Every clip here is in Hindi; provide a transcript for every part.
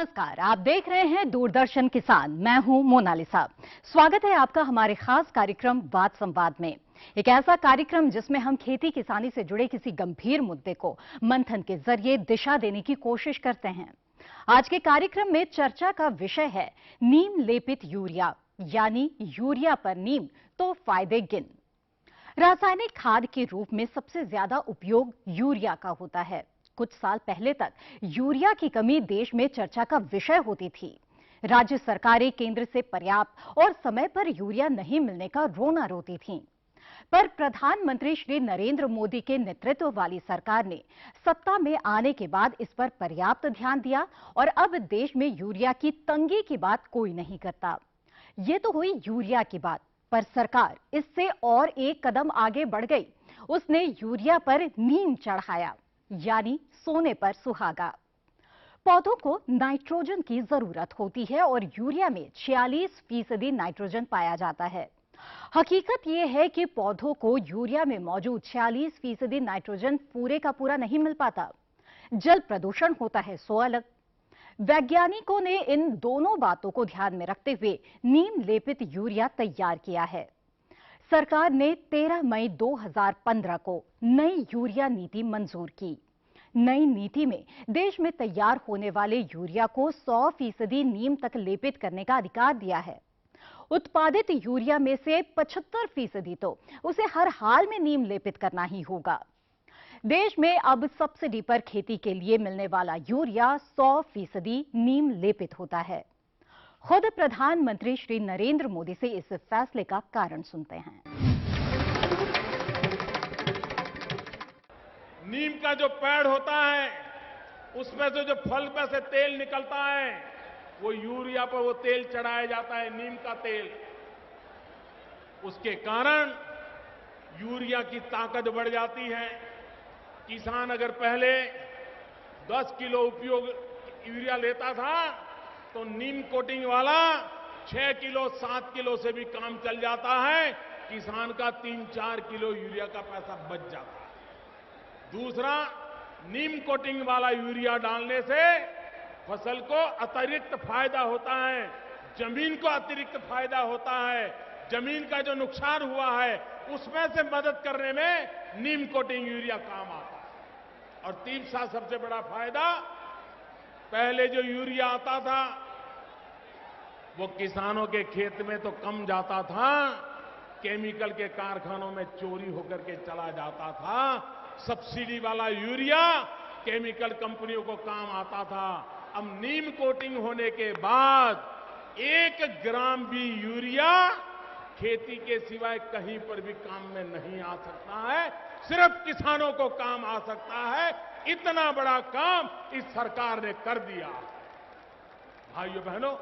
नमस्कार, आप देख रहे हैं दूरदर्शन किसान। मैं हूं मोनालिसा। स्वागत है आपका हमारे खास कार्यक्रम वाद संवाद में। एक ऐसा कार्यक्रम जिसमें हम खेती किसानी से जुड़े किसी गंभीर मुद्दे को मंथन के जरिए दिशा देने की कोशिश करते हैं। आज के कार्यक्रम में चर्चा का विषय है नीम लेपित यूरिया, यानी यूरिया पर नीम तो फायदे गिन। रासायनिक खाद के रूप में सबसे ज्यादा उपयोग यूरिया का होता है। कुछ साल पहले तक यूरिया की कमी देश में चर्चा का विषय होती थी। राज्य सरकारें केंद्र से पर्याप्त और समय पर यूरिया नहीं मिलने का रोना रोती थीं। पर प्रधानमंत्री श्री नरेंद्र मोदी के नेतृत्व वाली सरकार ने सत्ता में आने के बाद इस पर पर्याप्त ध्यान दिया और अब देश में यूरिया की तंगी की बात कोई नहीं करता। ये तो हुई यूरिया की बात, पर सरकार इससे और एक कदम आगे बढ़ गई। उसने यूरिया पर नीम चढ़ाया, यानी सोने पर सुहागा। पौधों को नाइट्रोजन की जरूरत होती है और यूरिया में 46% नाइट्रोजन पाया जाता है। हकीकत यह है कि पौधों को यूरिया में मौजूद 46% नाइट्रोजन पूरे का पूरा नहीं मिल पाता। जल प्रदूषण होता है सो अलग। वैज्ञानिकों ने इन दोनों बातों को ध्यान में रखते हुए नीम लेपित यूरिया तैयार किया है। सरकार ने 13 मई 2015 को नई यूरिया नीति मंजूर की। नई नीति में देश में तैयार होने वाले यूरिया को 100% नीम तक लेपित करने का अधिकार दिया है। उत्पादित यूरिया में से 75% तो उसे हर हाल में नीम लेपित करना ही होगा। देश में अब सब्सिडी पर खेती के लिए मिलने वाला यूरिया 100% नीम लेपित होता है। खुद प्रधानमंत्री श्री नरेंद्र मोदी से इस फैसले का कारण सुनते हैं। नीम का जो पेड़ होता है उसमें से जो फल में से तेल निकलता है वो यूरिया पर वो तेल चढ़ाया जाता है, नीम का तेल। उसके कारण यूरिया की ताकत बढ़ जाती है। किसान अगर पहले 10 किलो उपयोग यूरिया लेता था तो नीम कोटिंग वाला 6 किलो 7 किलो से भी काम चल जाता है। किसान का 3-4 किलो यूरिया का पैसा बच जाता है। दूसरा, नीम कोटिंग वाला यूरिया डालने से फसल को अतिरिक्त फायदा होता है, जमीन को अतिरिक्त फायदा होता है। जमीन का जो नुकसान हुआ है उसमें से मदद करने में नीम कोटिंग यूरिया काम आता है। और तीसरा सबसे बड़ा फायदा, पहले जो यूरिया आता था वो किसानों के खेत में तो कम जाता था, केमिकल के कारखानों में चोरी होकर के चला जाता था। सब्सिडी वाला यूरिया केमिकल कंपनियों को काम आता था। अब नीम कोटिंग होने के बाद 1 ग्राम भी यूरिया खेती के सिवाय कहीं पर भी काम में नहीं आ सकता है, सिर्फ किसानों को काम आ सकता है। इतना बड़ा काम इस सरकार ने कर दिया। भाइयों बहनों,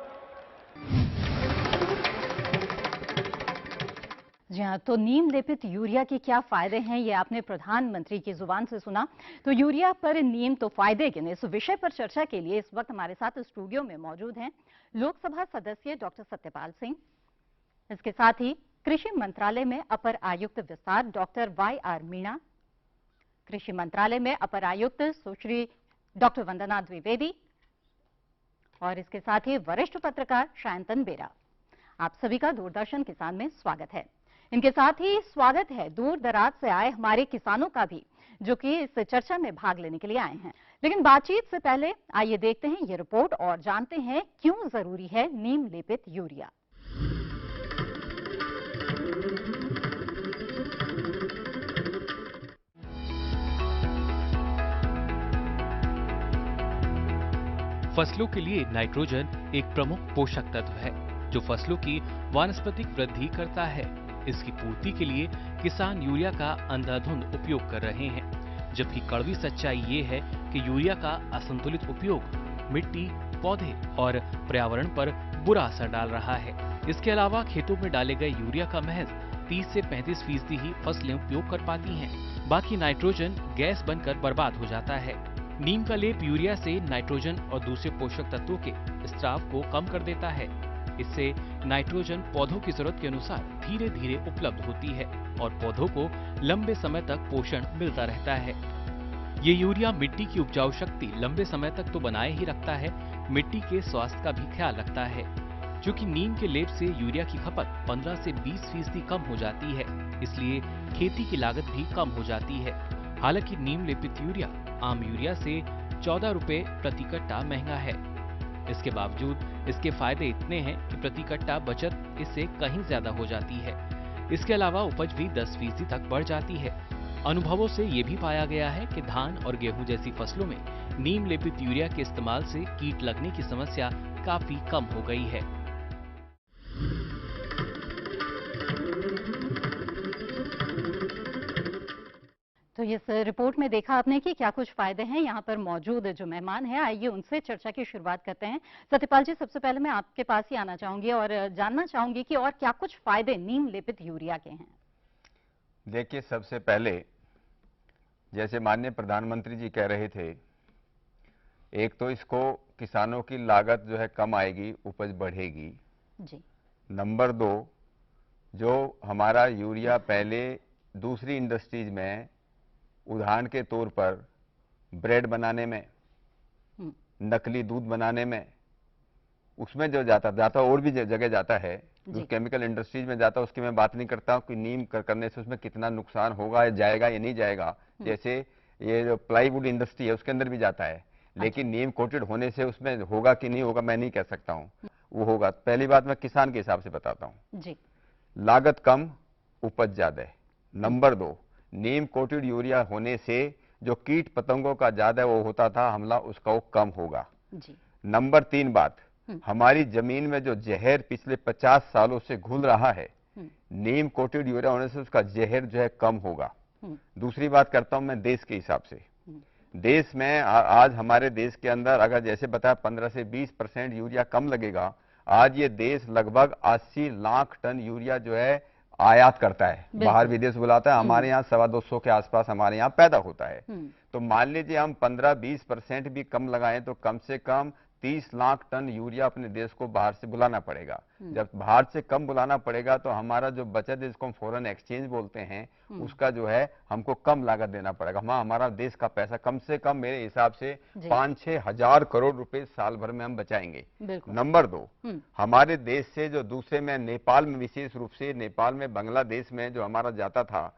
जी हाँ, तो नीम लेपित यूरिया के क्या फायदे हैं ये आपने प्रधानमंत्री की जुबान से सुना। तो यूरिया पर नीम तो फायदे गिने, इस विषय पर चर्चा के लिए इस वक्त हमारे साथ स्टूडियो में मौजूद हैं लोकसभा सदस्य डॉक्टर सत्यपाल सिंह। इसके साथ ही कृषि मंत्रालय में अपर आयुक्त विस्तार डॉक्टर YR मीणा, कृषि मंत्रालय में अपर आयुक्त सुश्री डॉक्टर वंदना द्विवेदी और इसके साथ ही वरिष्ठ पत्रकार शायंतन बेरा। आप सभी का दूरदर्शन किसान में स्वागत है। इनके साथ ही स्वागत है दूर दराज से आए हमारे किसानों का भी, जो कि इस चर्चा में भाग लेने के लिए आए हैं। लेकिन बातचीत से पहले आइए देखते हैं ये रिपोर्ट और जानते हैं क्यों जरूरी है नीम लेपित यूरिया। फसलों के लिए नाइट्रोजन एक प्रमुख पोषक तत्व है जो फसलों की वानस्पतिक वृद्धि करता है। इसकी पूर्ति के लिए किसान यूरिया का अंधाधुंध उपयोग कर रहे हैं, जबकि कड़वी सच्चाई ये है कि यूरिया का असंतुलित उपयोग मिट्टी, पौधे और पर्यावरण पर बुरा असर डाल रहा है। इसके अलावा खेतों में डाले गए यूरिया का महज 30 से 35% ही फसलें उपयोग कर पाती हैं। बाकी नाइट्रोजन गैस बनकर बर्बाद हो जाता है। नीम का लेप यूरिया से नाइट्रोजन और दूसरे पोषक तत्वों के स्राव को कम कर देता है। इससे नाइट्रोजन पौधों की जरूरत के अनुसार धीरे धीरे उपलब्ध होती है और पौधों को लंबे समय तक पोषण मिलता रहता है। ये यूरिया मिट्टी की उपजाऊ शक्ति लंबे समय तक तो बनाए ही रखता है, मिट्टी के स्वास्थ्य का भी ख्याल रखता है। क्योंकि नीम के लेप से यूरिया की खपत 15 से 20% कम हो जाती है, इसलिए खेती की लागत भी कम हो जाती है। हालांकि नीम लेपित यूरिया आम यूरिया से 14 रुपए प्रति कट्टा महंगा है। इसके बावजूद इसके फायदे इतने हैं कि प्रति कट्टा बचत इससे कहीं ज्यादा हो जाती है। इसके अलावा उपज भी 10% तक बढ़ जाती है। अनुभवों से ये भी पाया गया है कि धान और गेहूं जैसी फसलों में नीम लेपित यूरिया के इस्तेमाल से कीट लगने की समस्या काफी कम हो गई है। तो इस रिपोर्ट में देखा आपने कि क्या कुछ फायदे हैं। यहाँ पर मौजूद जो मेहमान हैं, आइए उनसे चर्चा की शुरुआत करते हैं। सत्यपाल जी, सबसे पहले मैं आपके पास ही आना चाहूंगी और जानना चाहूंगी कि और क्या कुछ फायदे नीम लेपित यूरिया के हैं। देखिए, सबसे पहले जैसे माननीय प्रधानमंत्री जी कह रहे थे, एक तो इसको किसानों की लागत जो है कम आएगी, उपज बढ़ेगी जी। नंबर 2, जो हमारा यूरिया पहले दूसरी इंडस्ट्रीज में उदाहरण के तौर पर ब्रेड बनाने में, नकली दूध बनाने में, उसमें जो जाता और भी जगह जाता है, जो केमिकल इंडस्ट्रीज में जाता है, उसकी मैं बात नहीं करता हूं कि नीम करने से उसमें कितना नुकसान होगा या जाएगा या नहीं जाएगा। जैसे ये जो प्लाईवुड इंडस्ट्री है उसके अंदर भी जाता है, लेकिन नीम कोटेड होने से उसमें होगा कि नहीं होगा मैं नहीं कह सकता हूं, वो होगा। पहली बात मैं किसान के हिसाब से बताता हूं जी। लागत कम, उपज ज्यादा है। नंबर 2, नीम कोटेड यूरिया होने से जो कीट पतंगों का ज्यादा वो होता था हमला, उसका वो कम होगा जी। नंबर 3 बात, हमारी जमीन में जो जहर पिछले 50 सालों से घुल रहा है, नीम कोटेड यूरिया होने से उसका जहर जो है कम होगा। दूसरी बात करता हूं मैं देश के हिसाब से। देश में आज हमारे देश के अंदर अगर जैसे बताया 15 से 20% यूरिया कम लगेगा, आज ये देश लगभग 80 लाख टन यूरिया जो है आयात करता है, बाहर विदेश बुलाता है। हमारे यहाँ 225 के आसपास हमारे यहाँ पैदा होता है। तो मान लीजिए हम 15-20% भी कम लगाएं तो कम से कम 30 लाख टन यूरिया अपने देश को बाहर से बुलाना पड़ेगा। जब बाहर से कम बुलाना पड़ेगा तो हमारा जो बचत है, जिसको हम फॉरेन एक्सचेंज बोलते हैं, उसका जो है हमको कम लागत देना पड़ेगा। हमारा देश का पैसा कम से कम मेरे हिसाब से 5-6 हजार करोड़ रुपए साल भर में हम बचाएंगे। नंबर 2, हमारे देश से जो दूसरे में नेपाल में, विशेष रूप से नेपाल में, बांग्लादेश में जो हमारा जाता था,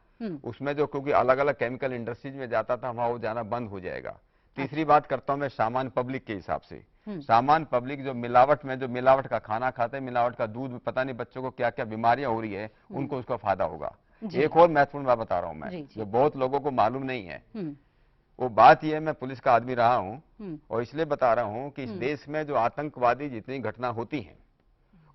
उसमें जो क्योंकि अलग अलग केमिकल इंडस्ट्रीज में जाता था, वहां वो जाना बंद हो जाएगा। तीसरी बात करता हूं मैं सामान्य पब्लिक के हिसाब से। सामान्य पब्लिक जो मिलावट में, जो मिलावट का खाना खाते हैं, मिलावट का दूध, पता नहीं बच्चों को क्या क्या बीमारियां हो रही है, उनको उसका फायदा होगा। एक और महत्वपूर्ण बात बता रहा हूं मैं, जो बहुत लोगों को मालूम नहीं है, वो बात यह है, मैं पुलिस का आदमी रहा हूं और इसलिए बता रहा हूं कि इस देश में जो आतंकवादी जितनी घटना होती हैं,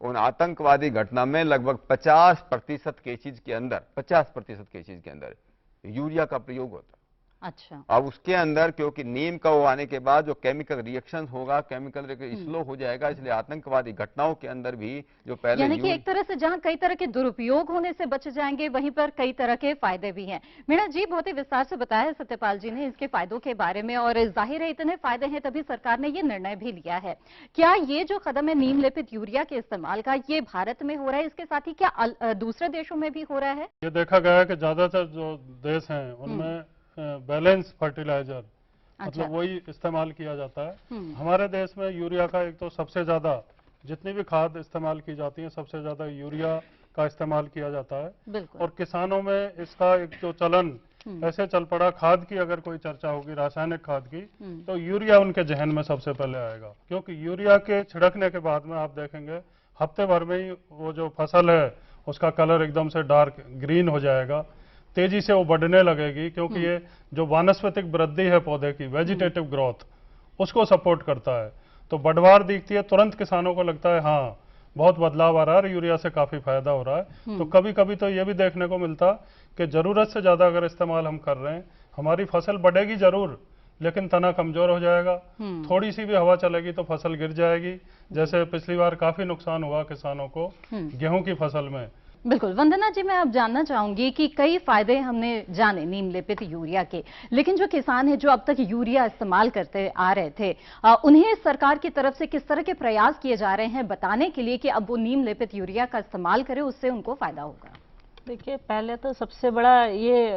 उन आतंकवादी घटना में लगभग 50% केसेज के अंदर, 50% केसेज के अंदर यूरिया का प्रयोग होता है। अच्छा। अब उसके अंदर क्योंकि नीम का वो आने के बाद जो केमिकल रिएक्शन होगा, केमिकल स्लो हो जाएगा, इसलिए आतंकवादी घटनाओं के अंदर भी जो पहले, यानी कि एक तरह से जहां कई तरह के दुरुपयोग होने से बच जाएंगे, वहीं पर कई तरह के फायदे भी हैं। मीणा जी, बहुत ही विस्तार से बताया सत्यपाल जी ने इसके फायदों के बारे में, और जाहिर है इतने फायदे हैं तभी सरकार ने ये निर्णय भी लिया है। क्या ये जो कदम है नीम लेपित यूरिया के इस्तेमाल का, ये भारत में हो रहा है, इसके साथ ही क्या दूसरे देशों में भी हो रहा है? ये देखा गया है कि ज्यादातर जो देश हैं उनमें बैलेंस फर्टिलाइजर, मतलब वही इस्तेमाल किया जाता है। हमारे देश में यूरिया का एक तो सबसे ज्यादा, जितनी भी खाद इस्तेमाल की जाती है, सबसे ज्यादा यूरिया का इस्तेमाल किया जाता है। और किसानों में इसका एक जो चलन ऐसे चल पड़ा, खाद की अगर कोई चर्चा होगी, रासायनिक खाद की, तो यूरिया उनके जहन में सबसे पहले आएगा। क्योंकि यूरिया के छिड़कने के बाद में आप देखेंगे हफ्ते भर में ही वो जो फसल है उसका कलर एकदम से डार्क ग्रीन हो जाएगा, तेजी से वो बढ़ने लगेगी, क्योंकि ये जो वानस्पतिक वृद्धि है पौधे की, वेजिटेटिव ग्रोथ, उसको सपोर्ट करता है। तो बढ़वार दिखती है, तुरंत किसानों को लगता है हाँ बहुत बदलाव आ रहा है, यूरिया से काफी फायदा हो रहा है। तो कभी कभी तो ये भी देखने को मिलता कि जरूरत से ज्यादा अगर इस्तेमाल हम कर रहे हैं, हमारी फसल बढ़ेगी जरूर, लेकिन तना कमजोर हो जाएगा। थोड़ी सी भी हवा चलेगी तो फसल गिर जाएगी। जैसे पिछली बार काफी नुकसान हुआ किसानों को गेहूं की फसल में। बिल्कुल। वंदना जी, मैं अब जानना चाहूंगी कि कई फायदे हमने जाने नीम लेपित यूरिया के, लेकिन जो किसान है जो अब तक यूरिया इस्तेमाल करते आ रहे थे, उन्हें सरकार की तरफ से किस तरह के प्रयास किए जा रहे हैं बताने के लिए कि अब वो नीम लेपित यूरिया का इस्तेमाल करें, उससे उनको फायदा होगा? देखिए, पहले तो सबसे बड़ा ये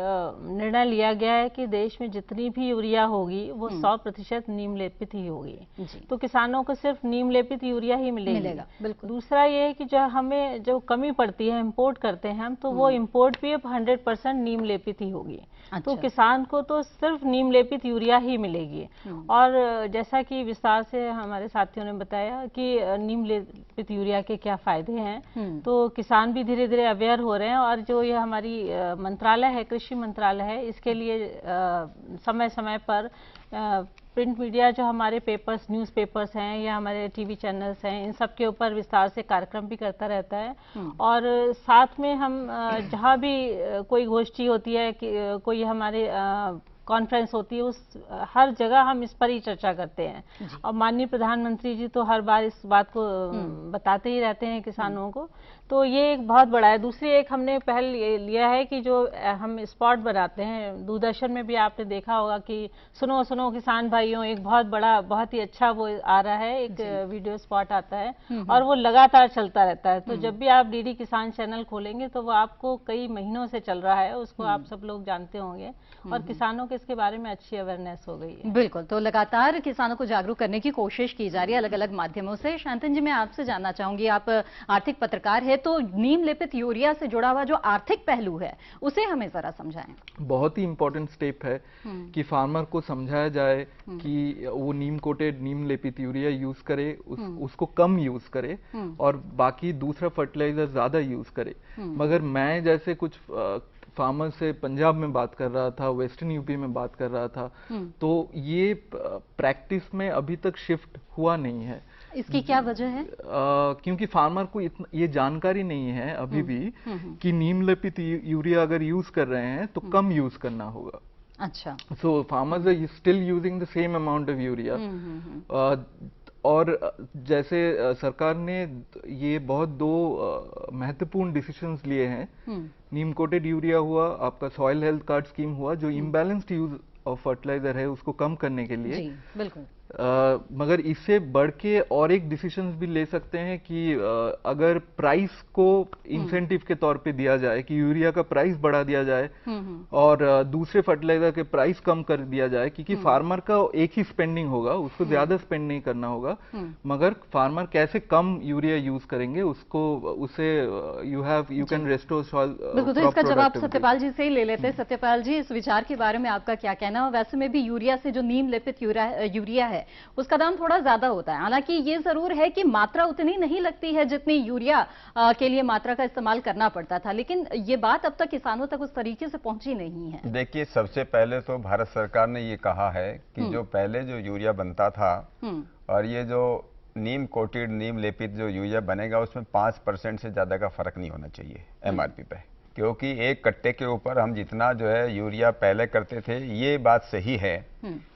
निर्णय लिया गया है कि देश में जितनी भी यूरिया होगी वो 100% नीम लेपित ही होगी। तो किसानों को सिर्फ नीम लेपित यूरिया ही मिलेगा। बिल्कुल। दूसरा ये है कि जो हमें जो कमी पड़ती है, इंपोर्ट करते हैं हम, तो वो इंपोर्ट भी अब 100% नीम लेपित ही होगी। अच्छा। तो किसान को तो सिर्फ नीम लेपित यूरिया ही मिलेगी। और जैसा कि विस्तार से हमारे साथियों ने बताया कि नीम लेपित यूरिया के क्या फायदे हैं, तो किसान भी धीरे धीरे अवेयर हो रहे हैं। और जो ये हमारी मंत्रालय है, कृषि मंत्रालय है, इसके लिए समय समय पर प्रिंट मीडिया, जो हमारे पेपर्स, न्यूज़पेपर्स हैं या हमारे टीवी चैनल्स हैं, इन सब के ऊपर विस्तार से कार्यक्रम भी करता रहता है। और साथ में हम जहाँ भी कोई गोष्ठी होती है, कि कोई हमारे कॉन्फ्रेंस होती है, उस हर जगह हम इस पर ही चर्चा करते हैं। और माननीय प्रधानमंत्री जी तो हर बार इस बात को बताते ही रहते हैं किसानों को। तो ये एक बहुत बड़ा है। दूसरी एक हमने पहल लिया है कि जो हम स्पॉट बनाते हैं, दूरदर्शन में भी आपने देखा होगा कि सुनो सुनो किसान भाइयों, एक बहुत बड़ा, बहुत ही अच्छा वो आ रहा है, एक वीडियो स्पॉट आता है और वो लगातार चलता रहता है। तो जब भी आप डीडी किसान चैनल खोलेंगे तो वो आपको कई महीनों से चल रहा है, उसको आप सब लोग जानते होंगे। और किसानों को इसके बारे में अच्छी अवेयरनेस हो गई है। बिल्कुल। तो लगातार किसानों को जागरूक करने की कोशिश की जा रही है अलग अलग माध्यमों से। शांतन जी, मैं आपसे जानना चाहूंगी, आप आर्थिक पत्रकार है, तो नीम लेपित यूरिया से जुड़ा हुआ जो आर्थिक पहलू है उसे हमें जरा समझाएं। बहुत ही इंपॉर्टेंट स्टेप है कि फार्मर को समझाया जाए कि वो नीम कोटेड, नीम लेपित यूरिया यूज करे, उसको कम यूज करे और बाकी दूसरा फर्टिलाइजर ज्यादा यूज करे। मगर मैं जैसे कुछ फार्मर से पंजाब में बात कर रहा था, वेस्टर्न यूपी में बात कर रहा था, तो ये प्रैक्टिस में अभी तक शिफ्ट हुआ नहीं है। इसकी क्या वजह है? क्योंकि फार्मर को ये जानकारी नहीं है अभी भी कि नीम लेपित यूरिया अगर यूज कर रहे हैं तो कम यूज करना होगा। अच्छा। So farmers are still using the same amount of urea. और जैसे सरकार ने ये बहुत दो महत्वपूर्ण डिसीजंस लिए हैं। नीम कोटेड यूरिया हुआ, आपका सॉइल हेल्थ कार्ड स्कीम हुआ, जो इम्बैलेंस्ड यूज ऑफ फर्टिलाइजर है उसको कम करने के लिए। जी, बिल्कुल। मगर इससे बढ़ के और एक डिसीजंस भी ले सकते हैं कि अगर प्राइस को इंसेंटिव के तौर पे दिया जाए, कि यूरिया का प्राइस बढ़ा दिया जाए और दूसरे फर्टिलाइजर के प्राइस कम कर दिया जाए, क्योंकि फार्मर का एक ही स्पेंडिंग होगा, उसको ज्यादा स्पेंड नहीं करना होगा। मगर फार्मर कैसे कम यूरिया यूज करेंगे उसको, उसे यू कैन रेस्टोर सॉइल। बिल्कुल। तो इसका जवाब सत्यपाल जी से ही ले लेते हैं। सत्यपाल जी, इस विचार के बारे में आपका क्या कहना है? वैसे में भी यूरिया से जो नीम लेपित यूरिया है उसका दाम थोड़ा ज्यादा होता है। हालांकि ये जरूर है कि मात्रा उतनी नहीं लगती है जितनी यूरिया के लिए मात्रा का इस्तेमाल करना पड़ता था, लेकिन ये बात अब तक किसानों तक उस तरीके से पहुंची नहीं है। देखिए, सबसे पहले तो भारत सरकार ने ये कहा है कि जो पहले जो यूरिया बनता था और ये जो नीम कोटेड, नीम लेपित जो यूरिया बनेगा, उसमें 5% से ज्यादा का फर्क नहीं होना चाहिए एमआरपी पे। क्योंकि एक कट्टे के ऊपर हम जितना जो है यूरिया पहले करते थे, ये बात सही है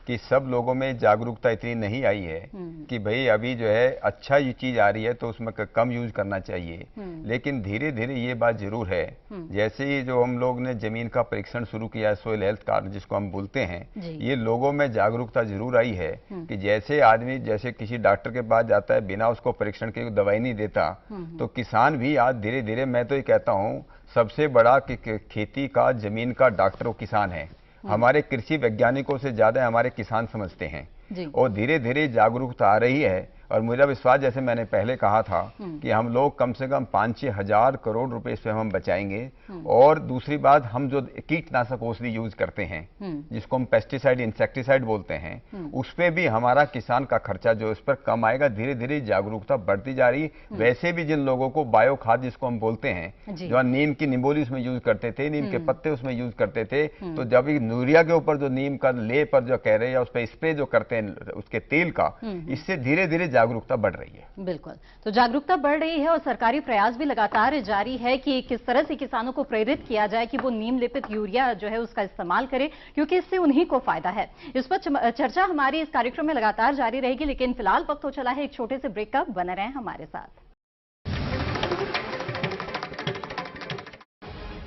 कि सब लोगों में जागरूकता इतनी नहीं आई है कि भाई अभी जो है अच्छा ये चीज आ रही है तो उसमें कम यूज करना चाहिए। लेकिन धीरे धीरे ये बात जरूर है, जैसे ही जो हम लोग ने जमीन का परीक्षण शुरू किया है, सोइल हेल्थ कार्ड जिसको हम बोलते हैं, ये लोगों में जागरूकता जरूर आई है कि जैसे आदमी जैसे किसी डॉक्टर के पास जाता है, बिना उसको परीक्षण के दवाई नहीं देता, तो किसान भी आज धीरे धीरे, मैं तो ये कहता हूँ सबसे बड़ा खेती का जमीन का डॉक्टर वो किसान है। हमारे कृषि वैज्ञानिकों से ज्यादा हमारे किसान समझते हैं और धीरे धीरे जागरूकता आ रही है। और मेरा विश्वास, जैसे मैंने पहले कहा था कि हम लोग कम से कम 5-6 हजार करोड़ रुपए इसमें हम बचाएंगे। और दूसरी बात, हम जो कीटनाशक औषधि यूज करते हैं जिसको हम पेस्टिसाइड, इंसेक्टिसाइड बोलते हैं, उस पे भी हमारा किसान का खर्चा जो इस पर कम आएगा। धीरे धीरे जागरूकता बढ़ती जा रही। वैसे भी जिन लोगों को बायो खाद जिसको हम बोलते हैं, जो नीम की निबोली उसमें यूज करते थे, नीम के पत्ते उसमें यूज करते थे, तो जब यूरिया के ऊपर जो नीम का लेप जो कह रहे हैं, उस पर स्प्रे जो करते हैं उसके तेल का, इससे धीरे धीरे जागरूकता बढ़ रही है। बिल्कुल। तो जागरूकता बढ़ रही है और सरकारी प्रयास भी लगातार जारी है कि किस तरह से किसानों को प्रेरित किया जाए कि वो नीम लेपित यूरिया जो है उसका इस्तेमाल करें, क्योंकि इससे उन्हीं को फायदा है। इस पर चर्चा हमारी इस कार्यक्रम में लगातार जारी रहेगी, लेकिन फिलहाल वक्त हो चला है एक छोटे से ब्रेक का। बने रहें हमारे साथ।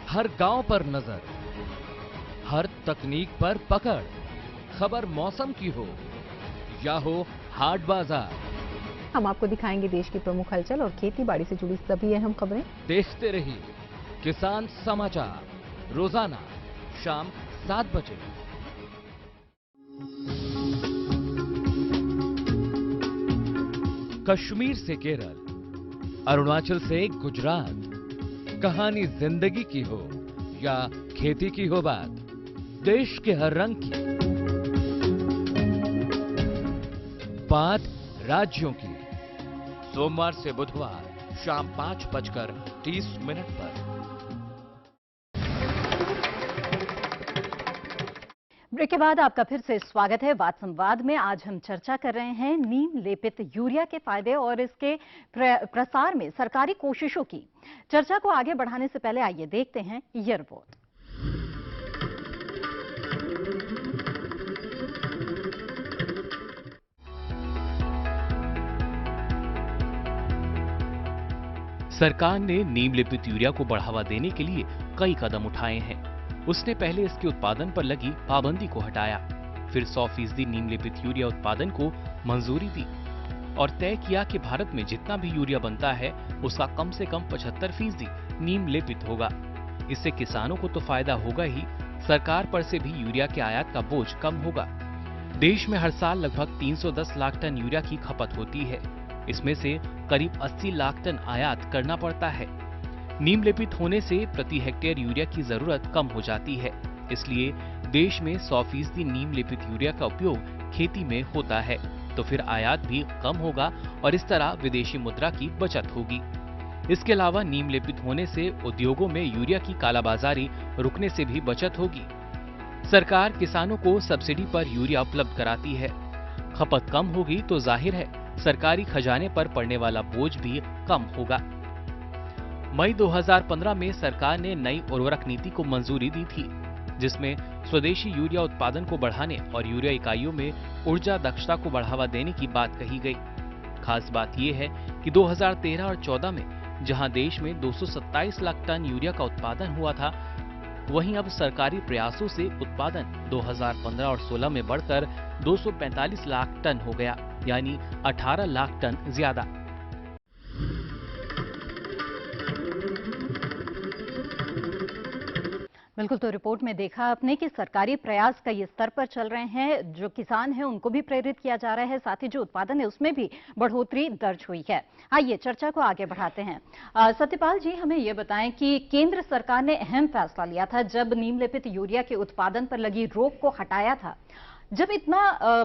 हर गांव पर नजर, हर तकनीक पर पकड़, खबर मौसम की हो या हो हाट बाजार, हम आपको दिखाएंगे देश की प्रमुख हलचल और खेती बाड़ी से जुड़ी सभी अहम खबरें। देखते रहिए किसान समाचार रोजाना शाम 7 बजे। कश्मीर से केरल, अरुणाचल से गुजरात, कहानी जिंदगी की हो या खेती की हो बात, देश के हर रंग की बात राज्यों की। सोमवार से बुधवार शाम 5:30 पर। ब्रेक के बाद आपका फिर से स्वागत है बात संवाद में। आज हम चर्चा कर रहे हैं नीम लेपित यूरिया के फायदे और इसके प्रसार में सरकारी कोशिशों की। चर्चा को आगे बढ़ाने से पहले आइए देखते हैं ये रिपोर्ट। सरकार ने नीम लेपित यूरिया को बढ़ावा देने के लिए कई कदम उठाए हैं। उसने पहले इसके उत्पादन पर लगी पाबंदी को हटाया, फिर 100% नीम लेपित यूरिया उत्पादन को मंजूरी दी और तय किया कि भारत में जितना भी यूरिया बनता है उसका कम से कम 75% नीम लेपित होगा। इससे किसानों को तो फायदा होगा ही, सरकार पर से भी यूरिया के आयात का बोझ कम होगा। देश में हर साल लगभग 310 लाख टन यूरिया की खपत होती है। इसमें से करीब 80 लाख टन आयात करना पड़ता है। नीम लेपित होने से प्रति हेक्टेयर यूरिया की जरूरत कम हो जाती है। इसलिए देश में 100% नीम लेपित यूरिया का उपयोग खेती में होता है, तो फिर आयात भी कम होगा और इस तरह विदेशी मुद्रा की बचत होगी। इसके अलावा नीम लेपित होने से उद्योगों में यूरिया की कालाबाजारी रुकने से भी बचत होगी। सरकार किसानों को सब्सिडी पर यूरिया उपलब्ध कराती है। खपत कम होगी तो जाहिर है सरकारी खजाने पर पड़ने वाला बोझ भी कम होगा। मई 2015 में सरकार ने नई उर्वरक नीति को मंजूरी दी थी, जिसमें स्वदेशी यूरिया उत्पादन को बढ़ाने और यूरिया इकाइयों में ऊर्जा दक्षता को बढ़ावा देने की बात कही गई। खास बात यह है कि 2013 और 14 में जहां देश में 227 लाख टन यूरिया का उत्पादन हुआ था, वहीं अब सरकारी प्रयासों से उत्पादन 2015 और 16 में बढ़कर 245 लाख टन हो गया, यानी 18 लाख टन ज्यादा। बिल्कुल, तो रिपोर्ट में देखा आपने कि सरकारी प्रयास कई स्तर पर चल रहे हैं। जो किसान हैं उनको भी प्रेरित किया जा रहा है, साथ ही जो उत्पादन है उसमें भी बढ़ोतरी दर्ज हुई है। आइए चर्चा को आगे बढ़ाते हैं। सत्यपाल जी, हमें ये बताएं कि केंद्र सरकार ने अहम फैसला लिया था जब नीम लेपित यूरिया के उत्पादन पर लगी रोक को हटाया था। जब इतना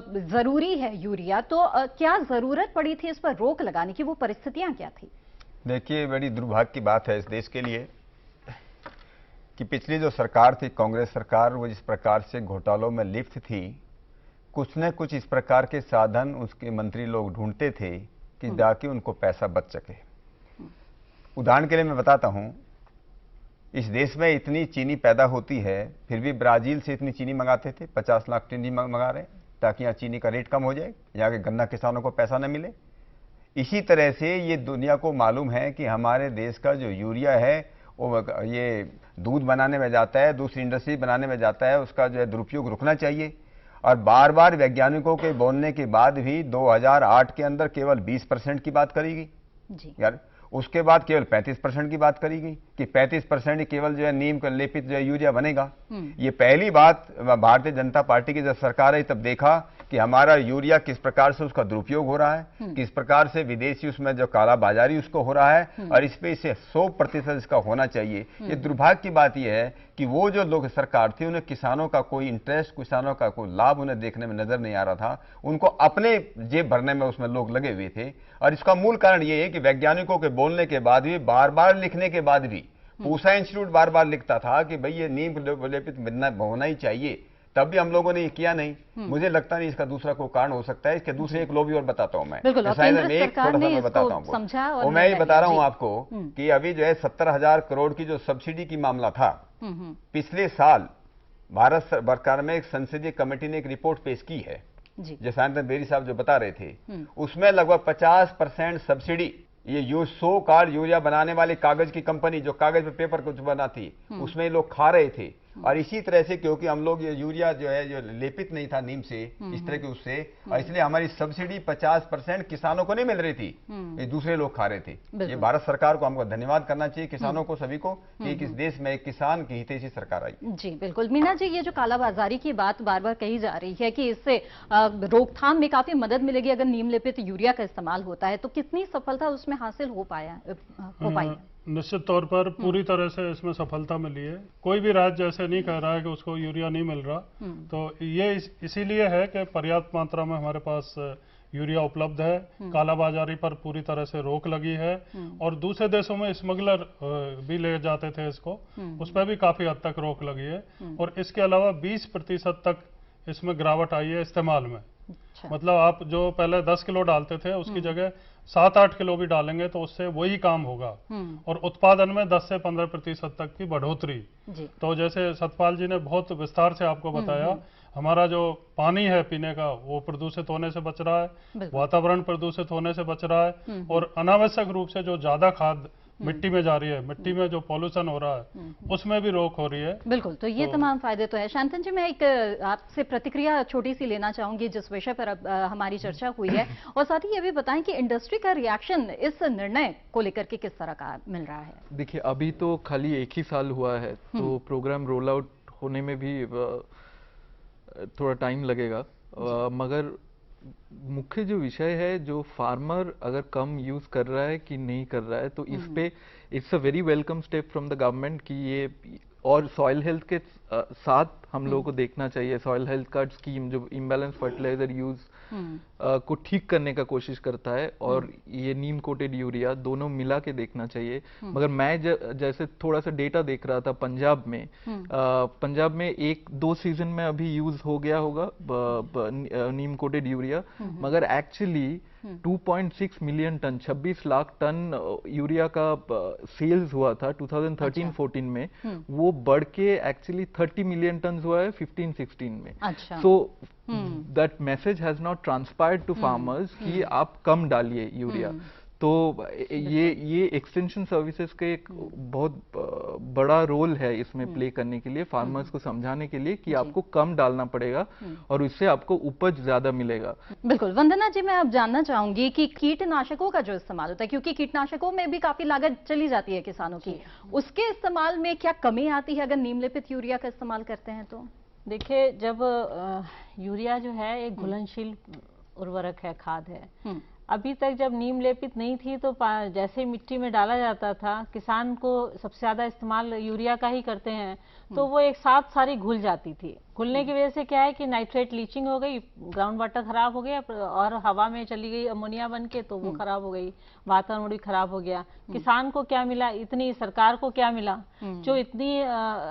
जरूरी है यूरिया, तो क्या जरूरत पड़ी थी इस पर रोक लगाने की? वो परिस्थितियां क्या थी? देखिए, बड़ी दुर्भाग्य की बात है इस देश के लिए कि पिछली जो सरकार थी, कांग्रेस सरकार, वो जिस प्रकार से घोटालों में लिप्त थी, कुछ न कुछ इस प्रकार के साधन उसके मंत्री लोग ढूंढते थे कि ताकि उनको पैसा बच सके। उदाहरण के लिए मैं बताता हूं, इस देश में इतनी चीनी पैदा होती है, फिर भी ब्राजील से इतनी चीनी मंगाते थे, 50 लाख चीनी मंगा रहे, ताकि यहाँ चीनी का रेट कम हो जाए, यहाँ के गन्ना किसानों को पैसा न मिले। इसी तरह से ये दुनिया को मालूम है कि हमारे देश का जो यूरिया है वो ये दूध बनाने में जाता है, दूसरी इंडस्ट्री बनाने में जाता है, उसका जो है दुरुपयोग रुकना चाहिए। और बार बार वैज्ञानिकों के बोलने के बाद भी 2008 के अंदर केवल 20% की बात करी गई यार, उसके बाद केवल 35% की बात करी गई कि 35% ही केवल जो है नीम का लेपित जो है यूरिया बनेगा। ये पहली बात भारतीय जनता पार्टी की जब सरकार आई तब देखा कि हमारा यूरिया किस प्रकार से उसका दुरुपयोग हो रहा है, किस प्रकार से विदेशी उसमें जो कालाबाजारी उसको हो रहा है, और इस पे इसे 100% इसका होना चाहिए। ये दुर्भाग्य की बात यह है कि वो जो लोग सरकार थी, उन्हें किसानों का कोई इंटरेस्ट, किसानों का कोई लाभ उन्हें देखने में नजर नहीं आ रहा था। उनको अपने जेब भरने में उसमें लोग लगे हुए थे। और इसका मूल कारण ये है कि वैज्ञानिकों के बोलने के बाद भी, बार बार लिखने के बाद भी, पूसा इंस्टीट्यूट बार बार लिखता था कि भाई ये नीम लेपित होना ही चाहिए, तब भी हम लोगों ने ये किया नहीं। मुझे लगता नहीं इसका दूसरा कोई कारण हो सकता है। इसके दूसरे एक लॉबी और बताता हूं मैं, एक थोड़ा सा मैं बताता हूं। और मैं ये बता रहा हूं आपको कि अभी जो है 70,000 करोड़ की जो सब्सिडी की मामला था, पिछले साल भारत सरकार में एक संसदीय कमेटी ने एक रिपोर्ट पेश की है, जैसा बेरी साहब जो बता रहे थे, उसमें लगभग 50% सब्सिडी ये 100 कार्ड यूरिया बनाने वाले कागज की कंपनी जो कागज पे पेपर कुछ बनाती, उसमें लोग खा रहे थे। और इसी तरह से क्योंकि हम लोग ये यूरिया जो है जो लेपित नहीं था नीम से इस तरह के उससे, और इसलिए हमारी सब्सिडी 50% किसानों को नहीं मिल रही थी, ये दूसरे लोग खा रहे थे। ये भारत सरकार को हमको धन्यवाद करना चाहिए, किसानों को, सभी को, कि इस देश में एक किसान की हितैषी सरकार आई। जी बिल्कुल। मीना जी, ये जो कालाबाजारी की बात बार बार कही जा रही है कि इससे रोकथाम में काफी मदद मिलेगी अगर नीम लेपित यूरिया का इस्तेमाल होता है, तो कितनी सफलता उसमें हासिल हो पाई? निश्चित तौर पर पूरी तरह से इसमें सफलता मिली है। कोई भी राज्य ऐसे नहीं कह रहा है कि उसको यूरिया नहीं मिल रहा। तो ये इसीलिए है कि पर्याप्त मात्रा में हमारे पास यूरिया उपलब्ध है, कालाबाजारी पर पूरी तरह से रोक लगी है, और दूसरे देशों में स्मगलर भी ले जाते थे इसको, उस पर भी काफी हद तक रोक लगी है। और इसके अलावा 20% तक इसमें गिरावट आई है इस्तेमाल में। मतलब आप जो पहले 10 किलो डालते थे उसकी जगह 7-8 किलो भी डालेंगे तो उससे वही काम होगा, और उत्पादन में 10 से 15% तक की बढ़ोतरी। तो जैसे सतपाल जी ने बहुत विस्तार से आपको बताया, हमारा जो पानी है पीने का वो प्रदूषित होने से बच रहा है, वातावरण प्रदूषित होने से बच रहा है, और अनावश्यक रूप से जो ज्यादा खाद मिट्टी में जा रही है, मिट्टी में जो पॉल्यूशन हो रहा है उसमें भी रोक हो रही है। बिल्कुल। तो ये तमाम फायदे तो है। शांतन जी, मैं एक आपसे प्रतिक्रिया छोटी सी लेना चाहूंगी जिस विषय पर अब हमारी चर्चा हुई है, और साथ ही ये भी बताएं कि इंडस्ट्री का रिएक्शन इस निर्णय को लेकर के किस तरह का मिल रहा है? देखिए, अभी तो खाली 1 ही साल हुआ है, तो प्रोग्राम रोल आउट होने में भी थोड़ा टाइम लगेगा, मगर मुख्य जो विषय है, जो फार्मर अगर कम यूज कर रहा है कि नहीं कर रहा है, तो इस पे it's a very welcome step from the government कि ये, और सॉइल हेल्थ के साथ हम लोगों को देखना चाहिए। सॉइल हेल्थ कार्ड स्कीम जो इम्बैलेंस फर्टिलाइजर यूज को ठीक करने का कोशिश करता है, और ये नीम कोटेड यूरिया दोनों मिला के देखना चाहिए। मगर मैं जैसे थोड़ा सा डेटा देख रहा था पंजाब में, पंजाब में 1-2 सीजन में अभी यूज हो गया होगा नीम कोटेड यूरिया, मगर actually 2.6 million ton, 26 lakh ton urea का सेल्स हुआ था 2013-14 में, वो बढ़ के एक्चुअली 30 मिलियन टन हुआ है 15-16 में। So that message has not transpired to farmers कि आप कम डालिए यूरिया। तो ये एक्सटेंशन सर्विसेज का एक बहुत बड़ा रोल है इसमें प्ले करने के लिए, फार्मर्स को समझाने के लिए कि आपको कम डालना पड़ेगा और उससे आपको उपज ज्यादा मिलेगा। बिल्कुल। वंदना जी, मैं अब जानना चाहूंगी कि कीटनाशकों का जो इस्तेमाल होता है, क्योंकि कीटनाशकों में भी काफी लागत चली जाती है किसानों की, उसके इस्तेमाल में क्या कमी आती है अगर नीम लेपित यूरिया का इस्तेमाल करते हैं? तो देखिए, जब यूरिया जो है एक घुलनशील उर्वरक है, खाद है। अभी तक जब नीम लेपित नहीं थी तो जैसे मिट्टी में डाला जाता था, किसान को सबसे ज्यादा इस्तेमाल यूरिया का ही करते हैं, तो वो एक साथ सारी घुल जाती थी। घुलने की वजह से क्या है कि नाइट्रेट लीचिंग हो गई, ग्राउंड वाटर खराब हो गया, और हवा में चली गई अमोनिया बन के, तो वो खराब हो गई, वातावरण भी खराब हो गया। किसान को क्या मिला? इतनी सरकार को क्या मिला? जो इतनी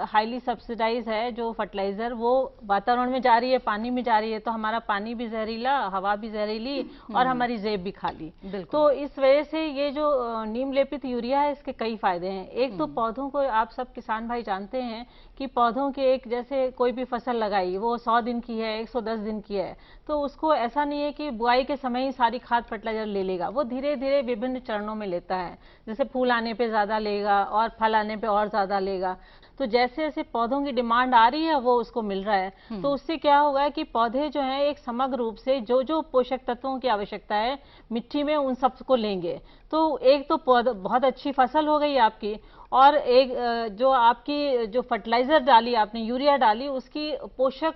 हाईली सब्सिडाइज है जो फर्टिलाइजर, वो वातावरण में जा रही है, पानी में जा रही है, तो हमारा पानी भी जहरीला, हवा भी जहरीली, और हमारी जेब भी खाली। तो इस वजह से ये जो नीम लेपित यूरिया है, इसके कई फायदे हैं। एक तो पौधों को, आप सब किसान भाई जानते हैं कि पौधों के एक, जैसे कोई भी फसल लगाई, वो 100 दिन की है, 110 दिन की है, तो उसको ऐसा नहीं है कि बुआई के समय ही सारी खाद फर्टिलाइजर ले लेगा, वो धीरे धीरे विभिन्न चरणों में लेता है। जैसे फूल आने पे ज्यादा लेगा और फल आने पे और ज्यादा लेगा। तो जैसे जैसे पौधों की डिमांड आ रही है वो उसको मिल रहा है, तो उससे क्या होगा कि पौधे जो हैं एक समग्र रूप से जो जो पोषक तत्वों की आवश्यकता है मिट्टी में, उन सबको लेंगे। तो एक तो बहुत अच्छी फसल हो गई आपकी, और एक जो आपकी जो फर्टिलाइजर डाली आपने, यूरिया डाली, उसकी पोषक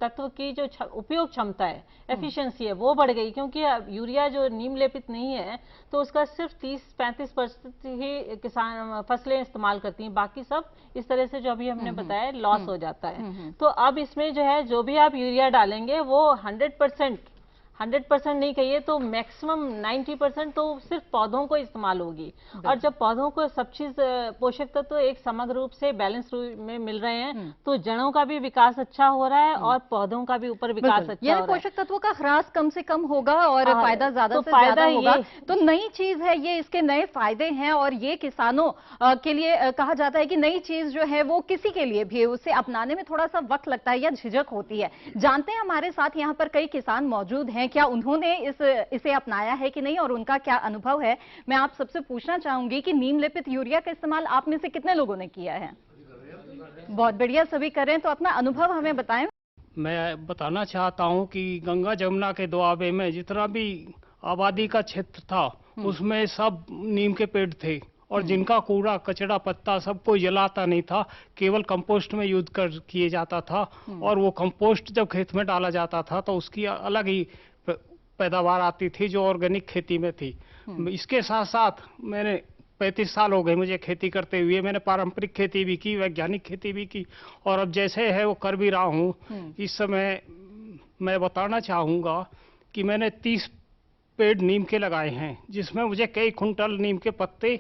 तत्व की जो उपयोग क्षमता है, एफिशिएंसी है, वो बढ़ गई। क्योंकि यूरिया जो नीम लेपित नहीं है तो उसका सिर्फ 30-35% ही किसान फसलें इस्तेमाल करती हैं, बाकी सब इस तरह से जो अभी हमने बताया लॉस हो जाता है। तो अब इसमें जो है, जो भी आप यूरिया डालेंगे वो 100% नहीं कहिए तो मैक्सिमम 90% तो सिर्फ पौधों को इस्तेमाल होगी। और जब पौधों को सब चीज पोषक तत्व तो एक समग्र रूप से बैलेंस में मिल रहे हैं, तो जड़ों का भी विकास अच्छा हो रहा है और पौधों का भी ऊपर विकास अच्छा हो रहा है। पोषक तत्वों का ह्रास कम से कम होगा और फायदा ज्यादा से ज्यादा होगा। तो नई चीज है ये, इसके नए फायदे हैं, और ये किसानों के लिए कहा जाता है कि नई चीज जो है वो किसी के लिए भी उसे अपनाने में थोड़ा सा वक्त लगता है या झिझक होती है। जानते हैं हमारे साथ यहाँ पर कई किसान मौजूद हैं, क्या उन्होंने इसे अपनाया है कि नहीं और उनका क्या अनुभव है। मैं आप सबसे पूछना चाहूंगी कि नीम लेपित यूरिया का इस्तेमाल आप में से कितने लोगों ने किया है? बहुत बढ़िया, सभी करें। तो अपना अनुभव हमें बताएं। मैं बताना चाहता हूं कि गंगा जमुना के दोआबे में जितना भी आबादी का क्षेत्र था उसमें सब नीम के पेड़ थे और जिनका कूड़ा कचरा पत्ता सब कोई जलाता नहीं था, केवल कंपोस्ट में यूज किए जाता था। और वो कंपोस्ट जब खेत में डाला जाता था तो उसकी अलग ही पैदावार आती थी जो ऑर्गेनिक खेती में थी। इसके साथ साथ मैंने 35 साल हो गए मुझे खेती करते हुए। मैंने पारंपरिक खेती भी की, वैज्ञानिक खेती भी की और अब जैसे है वो कर भी रहा हूँ। इस समय मैं बताना चाहूँगा कि मैंने 30 पेड़ नीम के लगाए हैं जिसमें मुझे कई कुंटल नीम के पत्ते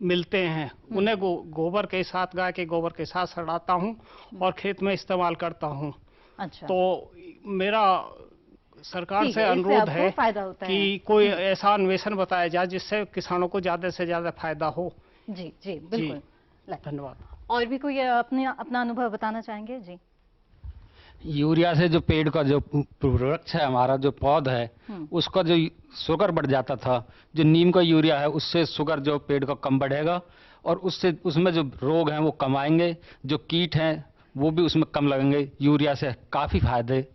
मिलते हैं। उन्हें गोबर के साथ, गाय के गोबर के साथ सड़ाता हूँ और खेत में इस्तेमाल करता हूँ। अच्छा। तो मेरा सरकार से अनुरोध है कि कोई ऐसा अन्वेषण बताया जाए जिससे किसानों को ज्यादा से ज्यादा फायदा हो। जी जी बिल्कुल, धन्यवाद। और भी कोई अपना अनुभव बताना चाहेंगे? जी। यूरिया से जो पेड़ का जो वृक्ष है, हमारा जो पौधा है, उसका जो शुगर बढ़ जाता था, जो नीम का यूरिया है उससे शुगर जो पेड़ का कम बढ़ेगा और उससे उसमें जो रोग हैं वो कम आएंगे, जो कीट हैं वो भी उसमें कम लगेंगे। यूरिया से काफी फायदे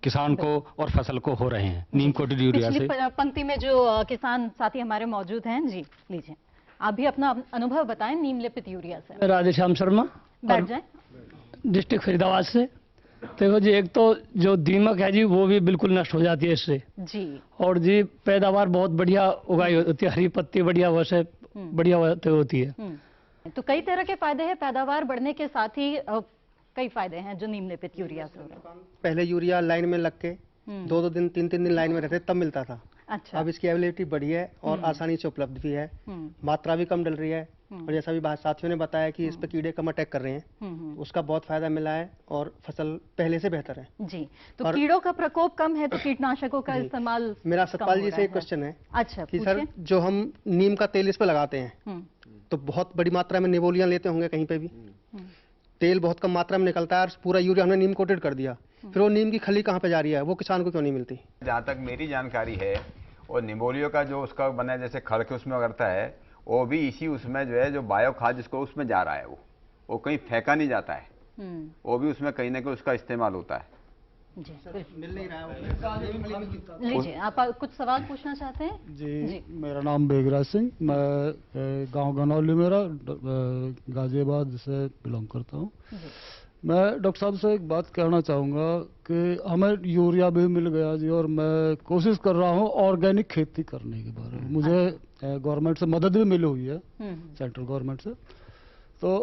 किसान को और फसल को हो रहे हैं नीम कोटेड यूरिया से। पंक्ति में जो किसान साथी हमारे मौजूद हैं, जी लीजिए, आप भी अपना अनुभव बताएं नीम लेपित यूरिया से। राधेश्याम शर्मा, बैठ जाए, डिस्ट्रिक्ट फरीदाबाद से। देखो जी, एक तो जो दीमक है जी वो भी बिल्कुल नष्ट हो जाती है इससे जी, और जी पैदावार बहुत बढ़िया उगाई होती है, हरी पत्ती बढ़िया वैसे बढ़िया होती है। तो कई तरह के फायदे हैं, पैदावार बढ़ने के साथ ही कई फायदे हैं जो नीम लेपित यूरिया से हो रहे हैं। पहले यूरिया लाइन में लग के 2-2 दिन 3-3 दिन लाइन में रहते तब मिलता था। अच्छा। अब इसकी अवेलेबिलिटी बढ़ी है और आसानी से उपलब्ध भी है, मात्रा भी कम डल रही है और जैसा भी साथियों ने बताया कि इस पे कीड़े कम अटैक कर रहे हैं, उसका बहुत फायदा मिला है और फसल पहले से बेहतर है। जी, तो कीड़ों का प्रकोप कम है तो कीटनाशकों का इस्तेमाल। मेरा सतपाल जी से एक क्वेश्चन है। अच्छा, कि सर जो हम नीम का तेल इस पे लगाते हैं तो बहुत बड़ी मात्रा में निबोलियां लेते होंगे कहीं पे भी, तेल बहुत कम मात्रा में निकलता है और पूरा यूरिया हमने नीम कोटेड कर दिया, फिर वो नीम की खली कहाँ पे जा रही है, वो किसान को क्यों नहीं मिलती? जहाँ तक मेरी जानकारी है और निबोलियों का जो उसका बना जैसे खड़ के उसमें करता है वो भी इसी उसमें जो है जो बायो खाद जिसको उसमें जा रहा है वो कहीं फेंका नहीं जाता है, वो भी उसमें कहीं ना कहीं उसका इस्तेमाल होता है। जी, मिल नहीं रहा है। लीजिए, आप कुछ सवाल पूछना चाहते हैं? जी, मेरा नाम बेगराज सिंह, मैं गांव गनौली मेरा गाजियाबाद से बिलोंग करता हूं। मैं डॉक्टर साहब से एक बात कहना चाहूँगा कि हमें यूरिया भी मिल गया जी और मैं कोशिश कर रहा हूँ ऑर्गेनिक खेती करने के बारे में। मुझे गवर्नमेंट से मदद भी मिली हुई है, सेंट्रल गवर्नमेंट से। तो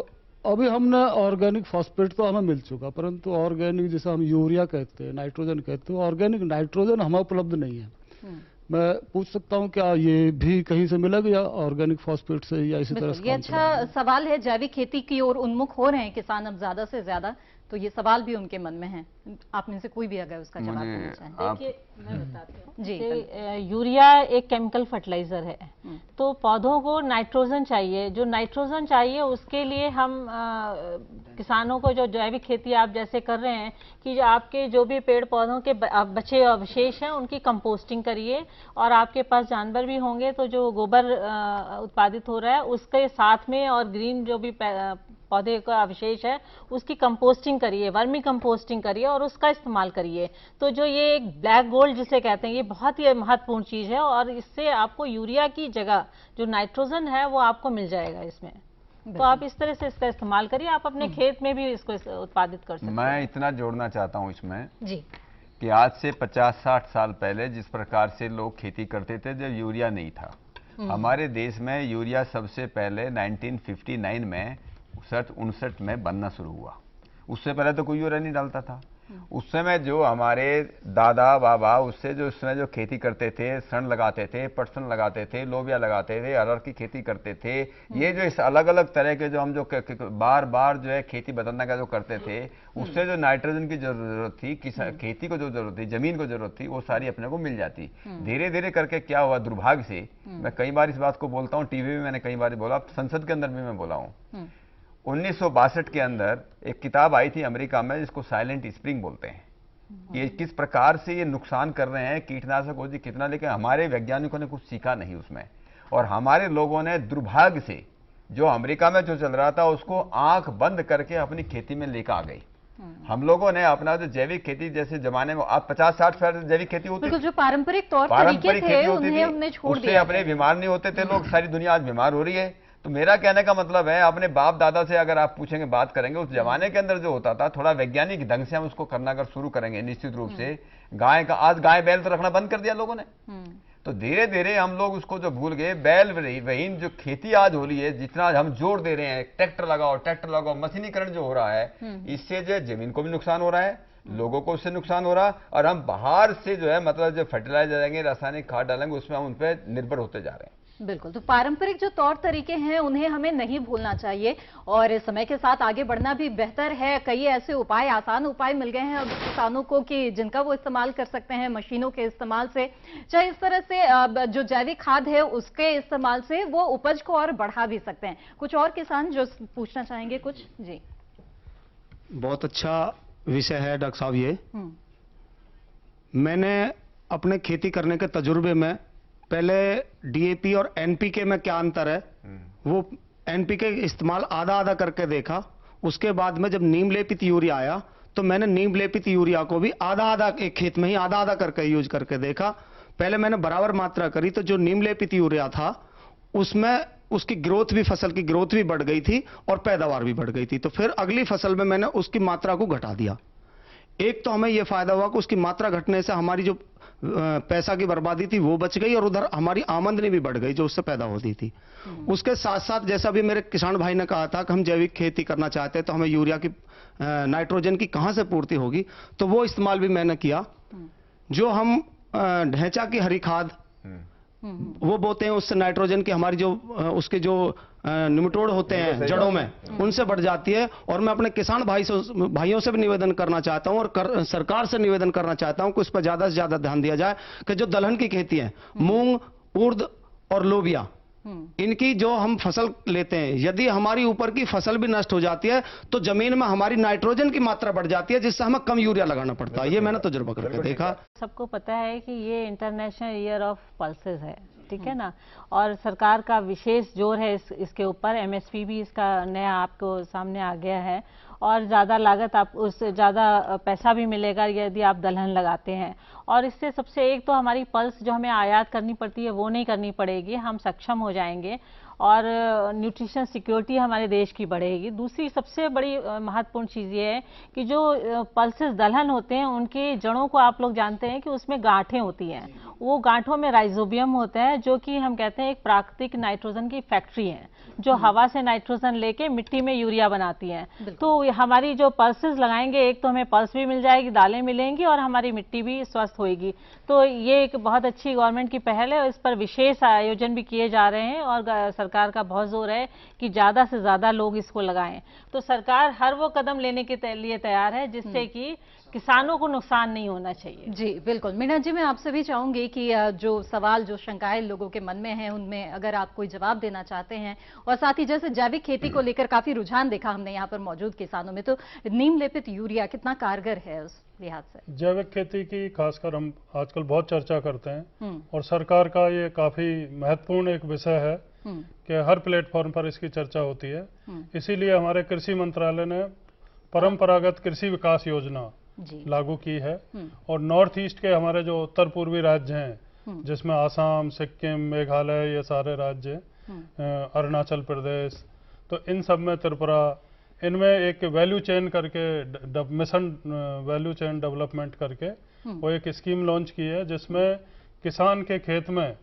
अभी हमने ऑर्गेनिक फॉस्फेट तो हमें मिल चुका, परंतु ऑर्गेनिक जिसे हम यूरिया कहते हैं, नाइट्रोजन कहते हैं, ऑर्गेनिक नाइट्रोजन हमें उपलब्ध नहीं है। मैं पूछ सकता हूँ क्या ये भी कहीं से मिलेगा या ऑर्गेनिक फॉस्फेट से या इसी तरह से? ये अच्छा सवाल है। जैविक खेती की ओर उन्मुख हो रहे हैं किसान अब ज्यादा से ज्यादा, तो ये सवाल भी उनके मन में है। आप में से कोई भी अगर उसका जवाब देना चाहे। देखिए, मैं बताती हूँ जी। यूरिया एक केमिकल फर्टिलाइजर है, तो पौधों को नाइट्रोजन चाहिए। जो नाइट्रोजन चाहिए उसके लिए हम किसानों को जो जैविक खेती आप जैसे कर रहे हैं कि जो आपके जो भी पेड़ पौधों के बचे अवशेष हैं उनकी कंपोस्टिंग करिए, और आपके पास जानवर भी होंगे तो जो गोबर उत्पादित हो रहा है उसके साथ में और ग्रीन जो भी पौधे का अवशेष है उसकी कंपोस्टिंग करिए, वर्मी कंपोस्टिंग करिए और उसका इस्तेमाल करिए। तो जो ये एक ब्लैक गोल्ड जिसे कहते हैं, ये बहुत ही महत्वपूर्ण चीज है और इससे आपको यूरिया की जगह जो नाइट्रोजन है वो आपको मिल जाएगा इसमें। तो आप इस तरह से इसका इस्तेमाल करिए, आप अपने खेत में भी इसको उत्पादित कर सकते हैं। मैं इतना जोड़ना चाहता हूँ इसमें जी कि आज से 50-60 साल पहले जिस प्रकार से लोग खेती करते थे जब यूरिया नहीं था, हमारे देश में यूरिया सबसे पहले 1959 में 59 में बनना शुरू हुआ। उससे पहले तो कोई यूरिया नहीं डालता था। उस समय जो हमारे दादा बाबा उससे जो उसमें जो खेती करते थे, सन लगाते थे, पटसन लगाते थे, लोबिया लगाते थे, अरहर की खेती करते थे, ये जो इस अलग अलग तरह के जो हम जो बार बार जो है खेती बदलने का जो करते थे, उससे जो नाइट्रोजन की जरूरत थी, खेती को जो जरूरत थी, जमीन को जरूरत थी, वो सारी अपने को मिल जाती। धीरे धीरे करके क्या हुआ, दुर्भाग्य से मैं कई बार इस बात को बोलता हूँ, टीवी में मैंने कई बार बोला, संसद के अंदर भी मैं बोला हूँ। 1962 के अंदर एक किताब आई थी अमेरिका में जिसको साइलेंट स्प्रिंग बोलते हैं। ये किस प्रकार से ये नुकसान कर रहे हैं, कीटनाशक हो जी कितना, लेकिन हमारे वैज्ञानिकों ने कुछ सीखा नहीं उसमें, और हमारे लोगों ने दुर्भाग्य से जो अमेरिका में जो चल रहा था उसको आंख बंद करके अपनी खेती में लेकर आ गई। हम लोगों ने अपना जो जैविक खेती जैसे जमाने में आप 50-60% जैविक खेती होती थी, जो पारंपरिक तौर तरीके थे उन्हें हमने छोड़ दिया, उससे अपने बीमार नहीं होते थे लोग। सारी दुनिया आज बीमार हो रही है। तो मेरा कहने का मतलब है, अपने बाप दादा से अगर आप पूछेंगे, बात करेंगे, उस जमाने के अंदर जो होता था थोड़ा वैज्ञानिक ढंग से हम उसको करना अगर शुरू करेंगे निश्चित रूप से, गाय का आज गाय बैल तो रखना बंद कर दिया लोगों ने। तो धीरे धीरे हम लोग उसको जो भूल गए, बैल वहीन जो खेती आज हो रही है, जितना हम जोर दे रहे हैं ट्रैक्टर लगाओ, मशीनीकरण जो हो रहा है, इससे जो जमीन को भी नुकसान हो रहा है, लोगों को उससे नुकसान हो रहा है, और हम बाहर से जो है मतलब जो फर्टिलाइजर डालेंगे, रासायनिक खाद डालेंगे, उसमें हम उन पर निर्भर होते जा रहे हैं। बिल्कुल, तो पारंपरिक जो तौर तरीके हैं उन्हें हमें नहीं भूलना चाहिए और समय के साथ आगे बढ़ना भी बेहतर है। कई ऐसे उपाय, आसान उपाय मिल गए हैं अब किसानों को कि जिनका वो इस्तेमाल कर सकते हैं मशीनों के इस्तेमाल से, चाहे इस तरह से जो जैविक खाद है उसके इस्तेमाल से वो उपज को और बढ़ा भी सकते हैं। कुछ और किसान जो पूछना चाहेंगे कुछ? जी, बहुत अच्छा विषय है डॉक्टर साहब। ये मैंने अपने खेती करने के तजुर्बे में पहले डीएपी और एनपीके में क्या अंतर है, वो एनपीके इस्तेमाल आधा करके देखा। उसके बाद में जब नीम लेपित यूरिया आया तो मैंने नीम लेपित यूरिया को भी आधा एक खेत में ही आधा करके यूज करके देखा। पहले मैंने बराबर मात्रा करी तो जो नीम लेपित यूरिया था उसमें उसकी ग्रोथ भी, फसल की ग्रोथ भी बढ़ गई थी और पैदावार भी बढ़ गई थी। तो फिर अगली फसल में मैंने उसकी मात्रा को घटा दिया। एक तो हमें यह फायदा हुआ कि उसकी मात्रा घटने से हमारी जो पैसा की बर्बादी थी वो बच गई और उधर हमारी आमदनी भी बढ़ गई जो उससे पैदा होती थी। उसके साथ साथ जैसा भी मेरे किसान भाई ने कहा था कि हम जैविक खेती करना चाहते हैं तो हमें यूरिया की, नाइट्रोजन की कहां से पूर्ति होगी, तो वो इस्तेमाल भी मैंने किया। जो हम ढैंचा की हरी खाद वो बोते हैं, उससे नाइट्रोजन की हमारी जो उसके जो निमटोड होते हैं जड़ों में, उनसे बढ़ जाती है। और मैं अपने किसान भाइयों से भी निवेदन करना चाहता हूं और सरकार से निवेदन करना चाहता हूं कि उस पर ज्यादा से ज्यादा ध्यान दिया जाए कि जो दलहन की खेती है, मूंग, उर्द और लोबिया, इनकी जो हम फसल लेते हैं, यदि हमारी ऊपर की फसल भी नष्ट हो जाती है तो जमीन में हमारी नाइट्रोजन की मात्रा बढ़ जाती है, जिससे हमें कम यूरिया लगाना पड़ता है। ये मैंने तजुर्बा करके देखा। सबको पता है कि ये इंटरनेशनल ईयर ऑफ पल्सेस है, ठीक है ना, और सरकार का विशेष जोर है इसके ऊपर। एमएसपी भी इसका नया आपको सामने आ गया है और ज़्यादा लागत, आप उससे ज़्यादा पैसा भी मिलेगा यदि आप दलहन लगाते हैं। और इससे सबसे एक तो हमारी पल्स जो हमें आयात करनी पड़ती है वो नहीं करनी पड़ेगी, हम सक्षम हो जाएंगे और न्यूट्रिशन सिक्योरिटी हमारे देश की बढ़ेगी। दूसरी सबसे बड़ी महत्वपूर्ण चीज़ ये है कि जो पल्सेस दलहन होते हैं उनकी जड़ों को आप लोग जानते हैं कि उसमें गांठें होती हैं, वो गांठों में राइजोबियम होता है जो कि हम कहते हैं एक प्राकृतिक नाइट्रोजन की फैक्ट्री है जो हवा से नाइट्रोजन लेके मिट्टी में यूरिया बनाती है। तो हमारी जो पल्सेस लगाएंगे, एक तो हमें पल्स भी मिल जाएगी, दालें मिलेंगी और हमारी मिट्टी भी स्वस्थ होएगी। तो ये एक बहुत अच्छी गवर्नमेंट की पहल है, इस पर विशेष आयोजन भी किए जा रहे हैं और सरकार का बहुत जोर है कि ज्यादा से ज्यादा लोग इसको लगाएं। तो सरकार हर वो कदम लेने के लिए तैयार है जिससे कि किसानों को नुकसान नहीं होना चाहिए। जी बिल्कुल। मीना जी, मैं आपसे भी चाहूंगी कि जो सवाल, जो शंकाएं लोगों के मन में हैं, उनमें अगर आप कोई जवाब देना चाहते हैं, और साथ ही जैसे जैविक खेती को लेकर काफी रुझान देखा हमने यहाँ पर मौजूद किसानों में, तो नीम लेपित यूरिया कितना कारगर है उस लिहाज से? जैविक खेती की खासकर हम आजकल बहुत चर्चा करते हैं और सरकार का ये काफी महत्वपूर्ण एक विषय है कि हर प्लेटफॉर्म पर इसकी चर्चा होती है। इसीलिए हमारे कृषि मंत्रालय ने परंपरागत कृषि विकास योजना लागू की है और नॉर्थ ईस्ट के हमारे जो उत्तर पूर्वी राज्य हैं, जिसमें आसाम, सिक्किम, मेघालय, ये सारे राज्य, अरुणाचल प्रदेश, तो इन सब में त्रिपुरा, इनमें एक वैल्यू चेन करके मिशन वैल्यू चेन डेवलपमेंट करके वो एक स्कीम लॉन्च की है जिसमें किसान के खेत में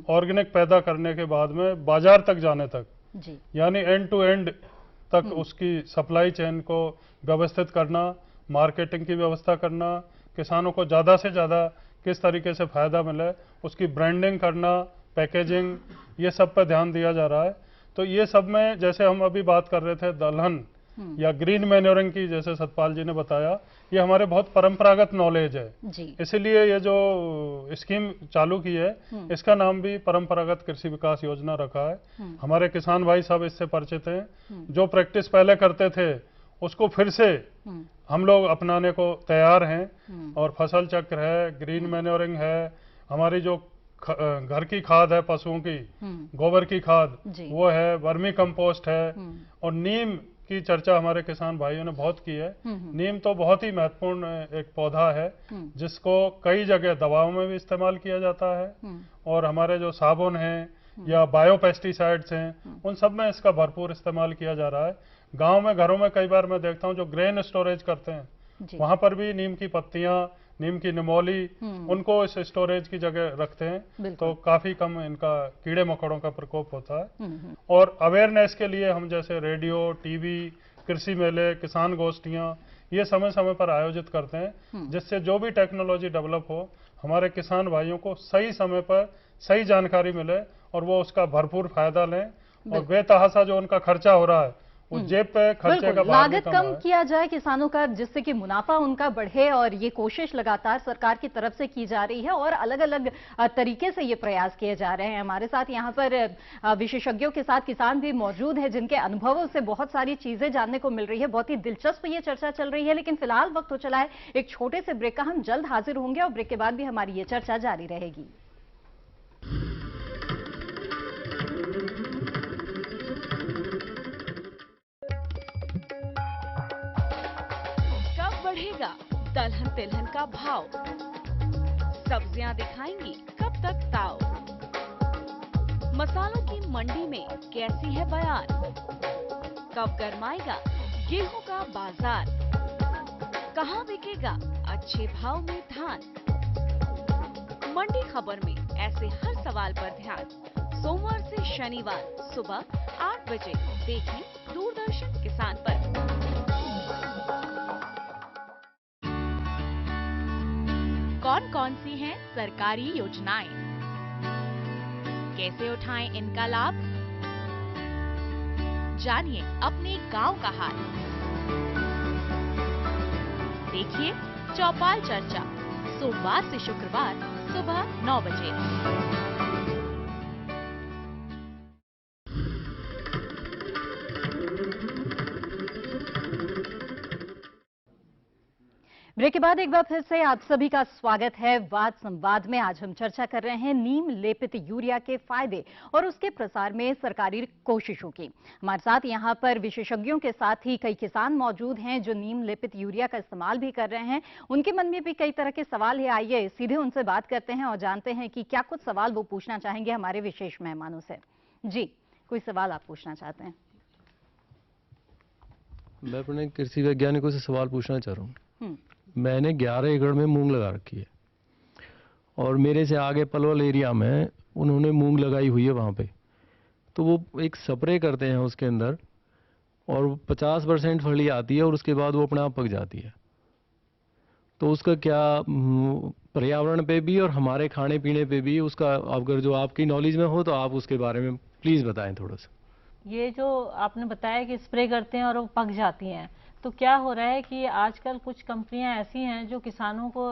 ऑर्गेनिक पैदा करने के बाद में बाजार तक जाने तक, यानी एंड टू एंड तक उसकी सप्लाई चेन को व्यवस्थित करना, मार्केटिंग की व्यवस्था करना, किसानों को ज़्यादा से ज़्यादा किस तरीके से फ़ायदा मिले, उसकी ब्रांडिंग करना, पैकेजिंग, ये सब पर ध्यान दिया जा रहा है। तो ये सब में जैसे हम अभी बात कर रहे थे दलहन या ग्रीन मैन्योरिंग की, जैसे सतपाल जी ने बताया, ये हमारे बहुत परंपरागत नॉलेज है, इसीलिए ये जो स्कीम चालू की है इसका नाम भी परंपरागत कृषि विकास योजना रखा है। हमारे किसान भाई सब इससे परिचित हैं, जो प्रैक्टिस पहले करते थे उसको फिर से हम लोग अपनाने को तैयार हैं। और फसल चक्र है, ग्रीन मैन्योरिंग है, हमारी जो घर की खाद है पशुओं की, गोबर की खाद वो है, वर्मी कंपोस्ट है, और नीम की चर्चा हमारे किसान भाइयों ने बहुत की है। नीम तो बहुत ही महत्वपूर्ण एक पौधा है जिसको कई जगह दवाओं में भी इस्तेमाल किया जाता है, और हमारे जो साबुन हैं या बायो पेस्टिसाइड्स हैं उन सब में इसका भरपूर इस्तेमाल किया जा रहा है। गांव में घरों में कई बार मैं देखता हूं जो ग्रेन स्टोरेज करते हैं वहां पर भी नीम की पत्तियां, नीम की निमोली उनको इस स्टोरेज की जगह रखते हैं, तो काफी कम इनका कीड़े मकोड़ों का प्रकोप होता है। और अवेयरनेस के लिए हम जैसे रेडियो, टीवी, कृषि मेले, किसान गोष्ठियां ये समय समय पर आयोजित करते हैं, जिससे जो भी टेक्नोलॉजी डेवलप हो हमारे किसान भाइयों को सही समय पर सही जानकारी मिले और वो उसका भरपूर फायदा लें, और बेतहाशा जो उनका खर्चा हो रहा है उस जेब पे खर्चे का लागत कम किया जाए किसानों का, जिससे कि मुनाफा उनका बढ़े, और ये कोशिश लगातार सरकार की तरफ से की जा रही है और अलग अलग तरीके से ये प्रयास किए जा रहे हैं। हमारे साथ यहाँ पर विशेषज्ञों के साथ किसान भी मौजूद है जिनके अनुभवों से बहुत सारी चीजें जानने को मिल रही है। बहुत ही दिलचस्प ये चर्चा चल रही है, लेकिन फिलहाल वक्त हो चला है एक छोटे से ब्रेक का। हम जल्द हाजिर होंगे और ब्रेक के बाद भी हमारी ये चर्चा जारी रहेगी। बढ़ेगा दलहन तिलहन का भाव, सब्जियां दिखाएंगी कब तक ताव, मसालों की मंडी में कैसी है बयान, कब गरमाएगा गेहूं का बाजार, कहां बिकेगा अच्छे भाव में धान। मंडी खबर में ऐसे हर सवाल पर ध्यान, सोमवार से शनिवार सुबह 8 बजे देखें दूरदर्शन किसान पर। कौन कौन सी हैं सरकारी योजनाएं, कैसे उठाएं इनका लाभ, जानिए अपने गांव का हाल। देखिए चौपाल चर्चा सोमवार से शुक्रवार सुबह 9 बजे। ब्रेक के बाद एक बार फिर से आप सभी का स्वागत है वाद संवाद में। आज हम चर्चा कर रहे हैं नीम लेपित यूरिया के फायदे और उसके प्रसार में सरकारी कोशिशों की। हमारे साथ यहाँ पर विशेषज्ञों के साथ ही कई किसान मौजूद हैं जो नीम लेपित यूरिया का इस्तेमाल भी कर रहे हैं। उनके मन में भी कई तरह के सवाल है, आइए सीधे उनसे बात करते हैं और जानते हैं कि क्या कुछ सवाल वो पूछना चाहेंगे हमारे विशेष मेहमानों से। जी, कोई सवाल आप पूछना चाहते हैं? मैं अपने कृषि वैज्ञानिकों से सवाल पूछना चाह रहा हूँ। मैंने 11 एकड़ में मूंग लगा रखी है और मेरे से आगे पलवल एरिया में उन्होंने मूंग लगाई हुई है वहाँ पे, तो वो एक स्प्रे करते हैं उसके अंदर और 50% फली आती है और उसके बाद वो अपने आप पक जाती है। तो उसका क्या पर्यावरण पे भी और हमारे खाने पीने पे भी उसका, अगर जो आपकी नॉलेज में हो तो आप उसके बारे में प्लीज़ बताएं थोड़ा सा। ये जो आपने बताया कि स्प्रे करते हैं और वो पक जाती हैं, तो क्या हो रहा है कि आजकल कुछ कंपनियां ऐसी हैं जो किसानों को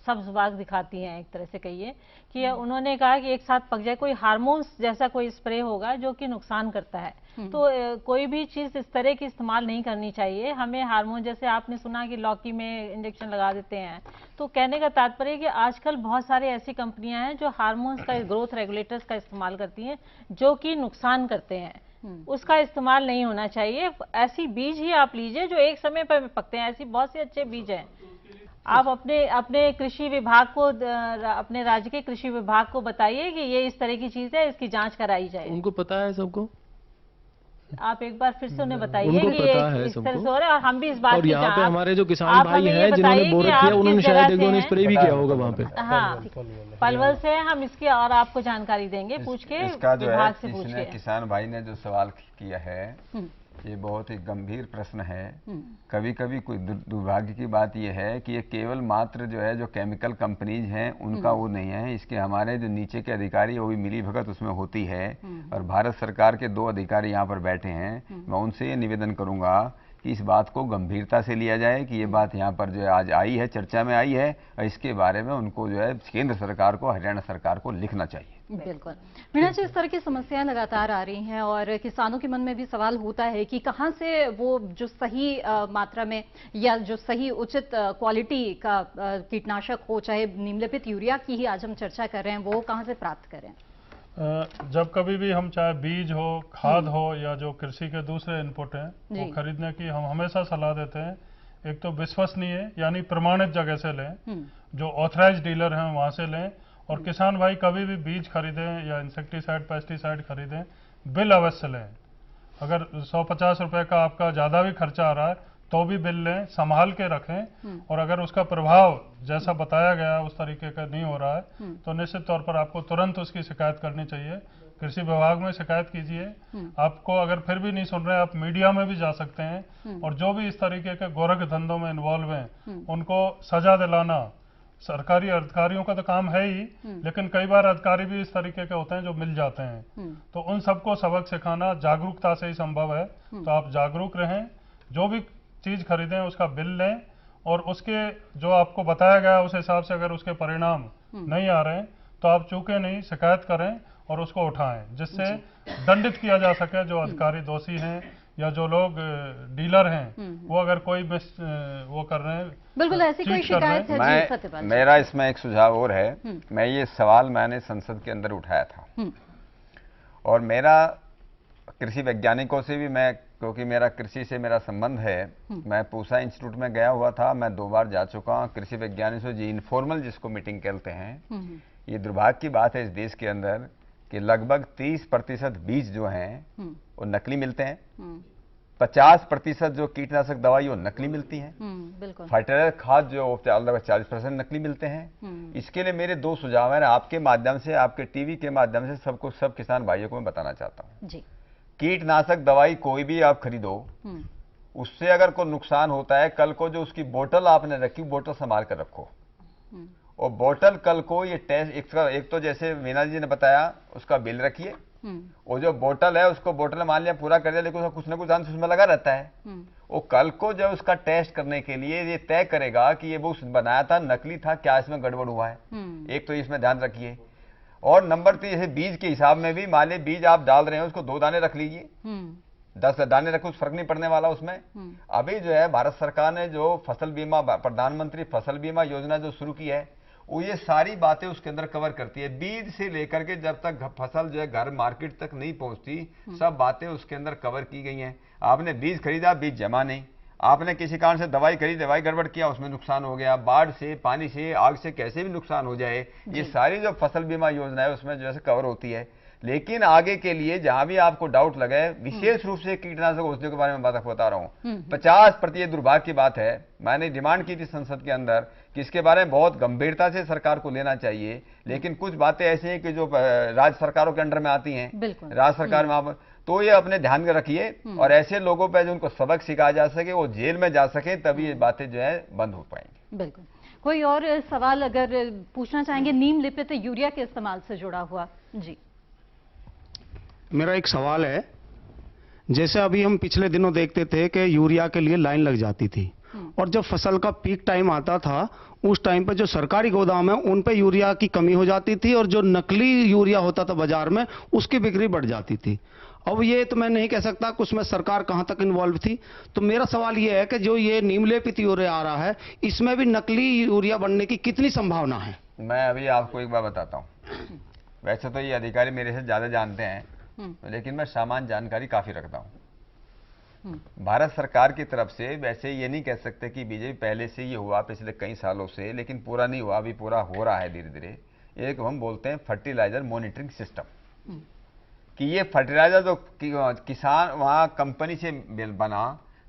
सब्ज बाग दिखाती हैं, एक तरह से कहिए कि उन्होंने कहा कि एक साथ पक जाए, कोई हार्मोन्स जैसा कोई स्प्रे होगा जो कि नुकसान करता है। तो कोई भी चीज़ इस तरह की इस्तेमाल नहीं करनी चाहिए। हमें हार्मोन, जैसे आपने सुना कि लौकी में इंजेक्शन लगा देते हैं, तो कहने का तात्पर्य कि आजकल बहुत सारी ऐसी कंपनियां हैं जो हार्मोन्स का, ग्रोथ रेगुलेटर्स का इस्तेमाल करती हैं जो कि नुकसान करते हैं। उसका इस्तेमाल नहीं होना चाहिए। ऐसी बीज ही आप लीजिए जो एक समय पर पकते हैं, ऐसी बहुत से अच्छे बीज हैं। आप अपने कृषि विभाग को, अपने राज्य के कृषि विभाग को बताइए कि ये इस तरह की चीज है, इसकी जांच कराई जाए। उनको पता है सबको? आप एक बार फिर से उन्हें बताइए कि इस तरह से हो रहा है, और हम भी इस बात और यहाँ पे हमारे जो किसान भाई हैं जिन्होंने बो रखी है उन्होंने शायद एक दो स्प्रे भी किया होगा वहाँ पे। हाँ, पलवल से हम इसकी और आपको जानकारी देंगे, पूछ के विभाग से पूछ के। किसान भाई ने जो सवाल किया है ये बहुत ही गंभीर प्रश्न है। कभी कभी कोई दुर्भाग्य की बात यह है कि ये केवल मात्र जो है जो केमिकल कंपनीज हैं उनका वो नहीं है, इसके हमारे जो नीचे के अधिकारी वो भी मिली भगत उसमें होती है। और भारत सरकार के 2 अधिकारी यहाँ पर बैठे हैं, मैं उनसे ये निवेदन करूंगा कि इस बात को गंभीरता से लिया जाए कि ये बात यहाँ पर जो है आज आई है, चर्चा में आई है, और इसके बारे में उनको जो है केंद्र सरकार को, हरियाणा सरकार को लिखना चाहिए। बिल्कुल मीणा जी, इस तरह की समस्याएं लगातार आ रही हैं और किसानों के मन में भी सवाल होता है कि कहां से वो जो सही मात्रा में या जो सही उचित क्वालिटी का कीटनाशक हो, चाहे नीमलेपित यूरिया की ही आज हम चर्चा कर रहे हैं, वो कहां से प्राप्त करें? जब कभी भी हम चाहे बीज हो, खाद हो या जो कृषि के दूसरे इनपुट हैं वो खरीदने की हम हमेशा सलाह देते हैं। एक तो विश्वसनीय यानी प्रमाणित जगह से लें, जो ऑथराइज डीलर हैं वहां से लें, और किसान भाई कभी भी बीज खरीदें या इंसेक्टिसाइड पेस्टिसाइड खरीदें, बिल अवश्य लें। अगर 150 रुपए का आपका ज्यादा भी खर्चा आ रहा है तो भी बिल लें, संभाल के रखें, और अगर उसका प्रभाव जैसा बताया गया उस तरीके का नहीं हो रहा है तो निश्चित तौर पर आपको तुरंत उसकी शिकायत करनी चाहिए। कृषि विभाग में शिकायत कीजिए। आपको अगर फिर भी नहीं सुन रहे, आप मीडिया में भी जा सकते हैं, और जो भी इस तरीके के गोरख धंधों में इन्वॉल्व हैं उनको सजा दिलाना सरकारी अधिकारियों का तो काम है ही, लेकिन कई बार अधिकारी भी इस तरीके के होते हैं जो मिल जाते हैं, तो उन सबको सबक सिखाना जागरूकता से ही संभव है। तो आप जागरूक रहें, जो भी चीज खरीदें उसका बिल लें, और उसके जो आपको बताया गया उस हिसाब से अगर उसके परिणाम नहीं आ रहे हैं तो आप चूके नहीं, शिकायत करें और उसको उठाएं, जिससे दंडित किया जा सके जो अधिकारी दोषी हैं या जो लोग डीलर हैं वो अगर कोई वो कर रहे हैं। बिल्कुल ऐसी कोई शिकायत है जी सत्यपाल? मेरा इसमें एक सुझाव और है। मैं ये सवाल मैंने संसद के अंदर उठाया था, और मेरा कृषि वैज्ञानिकों से भी, मैं क्योंकि मेरा कृषि से मेरा संबंध है, मैं पूसा इंस्टीट्यूट में गया हुआ था, मैं 2 बार जा चुका हूँ कृषि वैज्ञानिकों से, जी इनफॉर्मल जिसको मीटिंग कहते हैं। ये दुर्भाग्य की बात है इस देश के अंदर कि लगभग 30% बीज जो हैं वो नकली मिलते हैं, 50% जो कीटनाशक दवाई वो नकली मिलती हैं, फर्टिलाइजर खाद जो लगभग 40% नकली मिलते हैं। इसके लिए मेरे 2 सुझाव हैं, आपके माध्यम से, आपके टीवी के माध्यम से सबको, सब किसान भाइयों को मैं बताना चाहता हूँ। कीटनाशक दवाई कोई भी आप खरीदो, उससे अगर कोई नुकसान होता है, कल को जो उसकी बोतल आपने रखी, बोतल संभाल कर रखो, और बोतल कल को ये टेस्ट, एक तो जैसे मीना जी ने बताया उसका बिल रखिए, वो जो बोतल है उसको बोतल मान लिया पूरा कर दिया, लेकिन उसका कुछ ना कुछ अंश उसमें लगा रहता है। वो कल को जब उसका टेस्ट करने के लिए ये तय करेगा कि ये वो बनाया था नकली था, क्या इसमें गड़बड़ हुआ है, एक तो इसमें ध्यान रखिए। और नंबर 3, जैसे बीज के हिसाब में भी, मान लीजिए बीज आप डाल रहे हैं उसको 2 दाने रख लीजिए, 10 दाने रखो, फर्क नहीं पड़ने वाला उसमें। अभी जो है भारत सरकार ने जो फसल बीमा, प्रधानमंत्री फसल बीमा योजना जो शुरू की है, वो ये सारी बातें उसके अंदर कवर करती है, बीज से लेकर के जब तक फसल जो है घर मार्केट तक नहीं पहुंचती, सब बातें उसके अंदर कवर की गई हैं। आपने बीज खरीदा, बीज जमा नहीं, आपने किसी कारण से दवाई खरीदी, दवाई गड़बड़ किया, उसमें नुकसान हो गया, बाढ़ से, पानी से, आग से कैसे भी नुकसान हो जाए, ये सारी जो फसल बीमा योजना है उसमें जो है कवर होती है। लेकिन आगे के लिए जहां भी आपको डाउट लगे, विशेष रूप से कीटनाशक औषधियों के बारे में बात बता रहा हूं, 50% दुर्भाग्य की बात है, मैंने डिमांड की थी संसद के अंदर कि इसके बारे में बहुत गंभीरता से सरकार को लेना चाहिए, लेकिन कुछ बातें ऐसी हैं कि जो राज्य सरकारों के अंडर में आती हैं, राज्य सरकार में आप, तो ये अपने ध्यान में रखिए, और ऐसे लोगों पर जो उनको सबक सिखाया जा सके, वो जेल में जा सके, तभी ये बातें जो है बंद हो पाएंगी। बिल्कुल। कोई और सवाल अगर पूछना चाहेंगे नीम लेपित यूरिया के इस्तेमाल से जुड़ा हुआ? जी, मेरा एक सवाल है, जैसे अभी हम पिछले दिनों देखते थे कि यूरिया के लिए लाइन लग जाती थी, और जब फसल का पीक टाइम आता था उस टाइम पे जो सरकारी गोदाम है उन पे यूरिया की कमी हो जाती थी, और जो नकली यूरिया होता था बाजार में उसकी बिक्री बढ़ जाती थी। अब ये तो मैं नहीं कह सकता कि उसमें सरकार कहां तक इन्वॉल्व थी। तो मेरा सवाल ये है कि जो ये नीमलेपित यूरिया आ रहा है, इसमें भी नकली यूरिया बनने की कितनी संभावना है? मैं अभी आपको एक बार बताता हूँ। वैसे तो ये अधिकारी मेरे से ज्यादा जानते हैं, लेकिन मैं सामान्य जानकारी काफी रखता हूँ। भारत सरकार की तरफ से वैसे ये नहीं कह सकते कि बीजेपी पहले से ये हुआ पिछले कई सालों से, लेकिन पूरा नहीं हुआ, अभी पूरा हो रहा है धीरे धीरे। एक हम बोलते हैं फर्टिलाइजर मॉनिटरिंग सिस्टम, कि ये फर्टिलाइजर जो किसान वहाँ कंपनी से बना,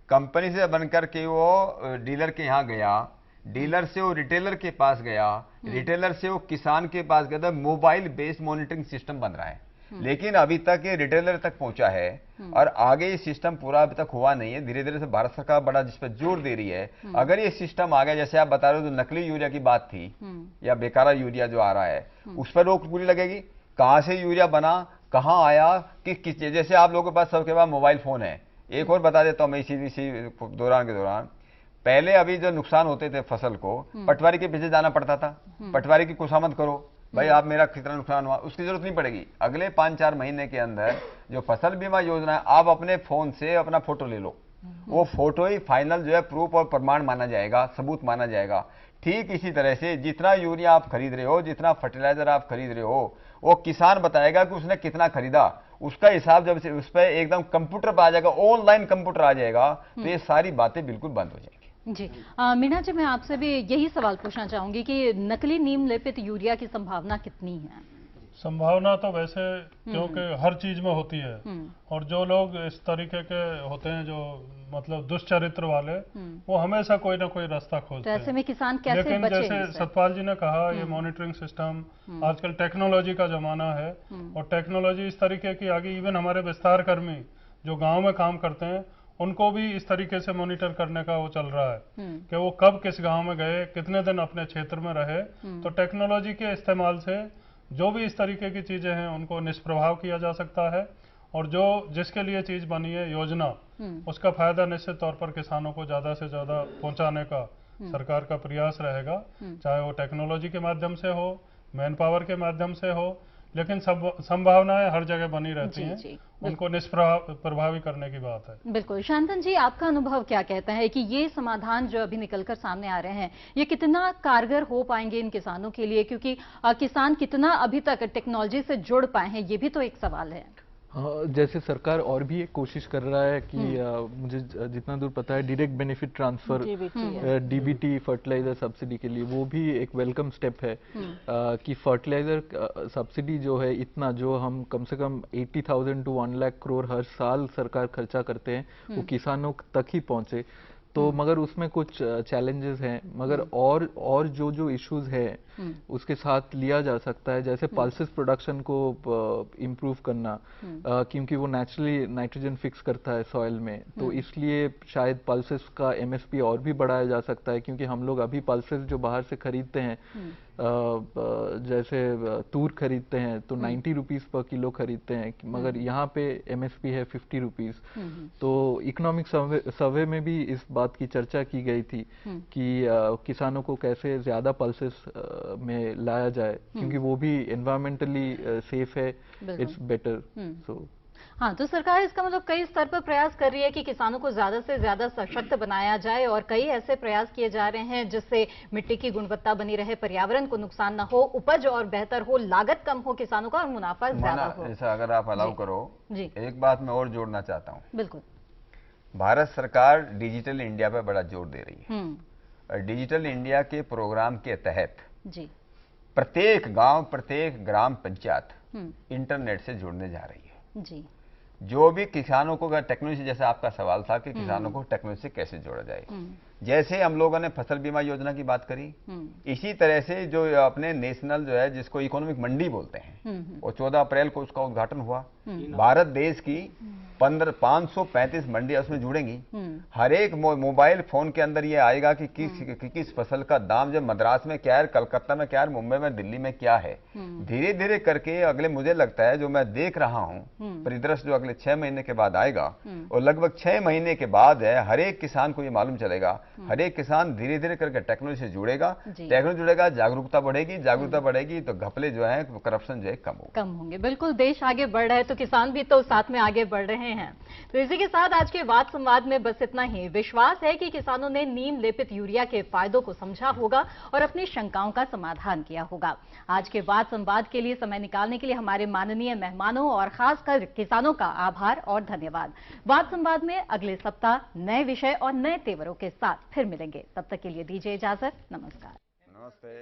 कंपनी से बनकर के वो डीलर के यहाँ गया, डीलर से वो रिटेलर के पास गया, रिटेलर से वो किसान के पास गया, मोबाइल बेस्ड मॉनिटरिंग सिस्टम बन रहा है। लेकिन अभी तक ये रिटेलर तक पहुंचा है, और आगे ये सिस्टम पूरा अभी तक हुआ नहीं है। धीरे धीरे से भारत सरकार बड़ा जिस पर जोर दे रही है। अगर ये सिस्टम आ गया, जैसे आप बता रहे हो, जो नकली यूरिया की बात थी या बेकारा यूरिया जो आ रहा है, उस पर रोक पूरी लगेगी। कहां से यूरिया बना, कहां आया, कि जैसे आप लोगों के पास सबके पास मोबाइल फोन है, एक और बता देता हूं मैं इसी दौरान के दौरान, पहले अभी जो नुकसान होते थे फसल को, पटवारी के पीछे जाना पड़ता था, पटवारी की खुशामद करो भाई आप मेरा कितना नुकसान हुआ, उसकी जरूरत नहीं पड़ेगी। अगले 5-4 महीने के अंदर जो फसल बीमा योजना है, आप अपने फोन से अपना फोटो ले लो, वो फोटो ही फाइनल जो है प्रूफ और प्रमाण माना जाएगा, सबूत माना जाएगा। ठीक इसी तरह से जितना यूरिया आप खरीद रहे हो, जितना फर्टिलाइजर आप खरीद रहे हो, वो किसान बताएगा कि उसने कितना खरीदा, उसका हिसाब जब उस पर एकदम कंप्यूटर पर आ जाएगा, ऑनलाइन कंप्यूटर आ जाएगा, तो ये सारी बातें बिल्कुल बंद हो जाएंगी। जी मीना जी, मैं आपसे भी यही सवाल पूछना चाहूंगी कि नकली नीम लेपित यूरिया की संभावना कितनी है? संभावना तो वैसे क्योंकि हर चीज में होती है, और जो लोग इस तरीके के होते हैं जो मतलब दुष्चरित्र वाले, वो हमेशा कोई ना कोई रास्ता खोजते हैं। ऐसे में किसान कैसे लेकिन बचे? जैसे सतपाल जी ने कहा, ये मॉनिटरिंग सिस्टम, आजकल टेक्नोलॉजी का जमाना है, और टेक्नोलॉजी इस तरीके की आगे, इवन हमारे विस्तार कर्मी जो गाँव में काम करते हैं उनको भी इस तरीके से मॉनिटर करने का वो चल रहा है कि वो कब किस गांव में गए, कितने दिन अपने क्षेत्र में रहे। तो टेक्नोलॉजी के इस्तेमाल से जो भी इस तरीके की चीजें हैं उनको निष्प्रभाव किया जा सकता है, और जो जिसके लिए चीज बनी है योजना, उसका फायदा निश्चित तौर पर किसानों को ज्यादा से ज्यादा पहुंचाने का सरकार का प्रयास रहेगा, चाहे वो टेक्नोलॉजी के माध्यम से हो, मैन पावर के माध्यम से हो, लेकिन संभावनाएं हर जगह बनी रहती हैं, उनको निष्प्रभावी करने की बात है। बिल्कुल। शांतन जी, आपका अनुभव क्या कहता है कि ये समाधान जो अभी निकलकर सामने आ रहे हैं, ये कितना कारगर हो पाएंगे इन किसानों के लिए, क्योंकि किसान कितना अभी तक टेक्नोलॉजी से जुड़ पाए हैं, ये भी तो एक सवाल है। हाँ, जैसे सरकार और भी एक कोशिश कर रहा है कि मुझे जितना दूर पता है direct benefit transfer DBT fertiliser subsidy के लिए, वो भी एक वेलकम स्टेप है कि फर्टिलाइजर सब्सिडी जो है, इतना जो हम कम से कम 80,000 to 1 लाख करोड़ हर साल सरकार खर्चा करते हैं, वो किसानों तक ही पहुंचे। तो मगर उसमें कुछ चैलेंजेस हैं, मगर और जो इश्यूज हैं उसके साथ लिया जा सकता है, जैसे पल्सेस प्रोडक्शन को इम्प्रूव करना, क्योंकि वो नेचुरली नाइट्रोजन फिक्स करता है सॉइल में, तो इसलिए शायद पल्सेस का एमएसपी और भी बढ़ाया जा सकता है, क्योंकि हम लोग अभी पल्सेस जो बाहर से खरीदते हैं, जैसे तूर खरीदते हैं तो 90 रुपीस पर किलो खरीदते हैं, मगर यहाँ पे एमएसपी है 50 रुपीस। तो इकोनॉमिक सर्वे में भी इस बात की चर्चा की गई थी कि किसानों को कैसे ज्यादा पल्सेस में लाया जाए, क्योंकि वो भी एनवायरमेंटली सेफ है, इट्स बेटर। सो हाँ, तो सरकार इसका मतलब कई स्तर पर प्रयास कर रही है कि किसानों को ज्यादा से ज्यादा सशक्त बनाया जाए, और कई ऐसे प्रयास किए जा रहे हैं जिससे मिट्टी की गुणवत्ता बनी रहे, पर्यावरण को नुकसान न हो, उपज और बेहतर हो, लागत कम हो किसानों का और मुनाफा ज्यादा हो। ऐसा अगर आप अलाउ करो, एक बात मैं और जोड़ना चाहता हूँ। बिल्कुल। भारत सरकार डिजिटल इंडिया पर बड़ा जोर दे रही है। डिजिटल इंडिया के प्रोग्राम के तहत प्रत्येक गांव, प्रत्येक ग्राम पंचायत इंटरनेट से जुड़ने जा रही है। जी। जो भी किसानों को, टेक्नोलॉजी, जैसे आपका सवाल था कि किसानों को टेक्नोलॉजी से कैसे जोड़ा जाए, जैसे हम लोगों ने फसल बीमा योजना की बात करी, इसी तरह से जो अपने नेशनल जो है, जिसको इकोनॉमिक मंडी बोलते हैं, वो 14 अप्रैल को उसका उद्घाटन हुआ। भारत देश की 535 मंडियां उसमें जुड़ेंगी। हर एक मोबाइल फोन के अंदर ये आएगा कि किस फसल का दाम, जब मद्रास में क्या है, कलकत्ता में क्या है, मुंबई में, दिल्ली में क्या है। धीरे धीरे करके अगले, मुझे लगता है जो मैं देख रहा हूँ परिदृश्य जो अगले 6 महीने के बाद आएगा, और लगभग 6 महीने के बाद है हर एक किसान को ये मालूम चलेगा, हर एक किसान धीरे धीरे करके टेक्नोलॉजी से जुड़ेगा, टेक्नोलॉजी जुड़ेगा, जागरूकता बढ़ेगी, जागरूकता बढ़ेगी तो घपले जो है, करप्शन जो है कम होंगे। बिल्कुल, देश आगे बढ़ रहा है तो किसान भी तो साथ में आगे बढ़ रहे हैं। तो इसी के साथ आज के वाद संवाद में बस इतना ही। विश्वास है कि किसानों ने नीम लेपित यूरिया के फायदों को समझा होगा और अपनी शंकाओं का समाधान किया होगा। आज के वाद संवाद के लिए समय निकालने के लिए हमारे माननीय मेहमानों और खासकर किसानों का आभार और धन्यवाद। वाद संवाद में अगले सप्ताह नए विषय और नए तेवरों के साथ फिर मिलेंगे। तब तक के लिए दीजिए इजाजत। नमस्कार। नमस्ते।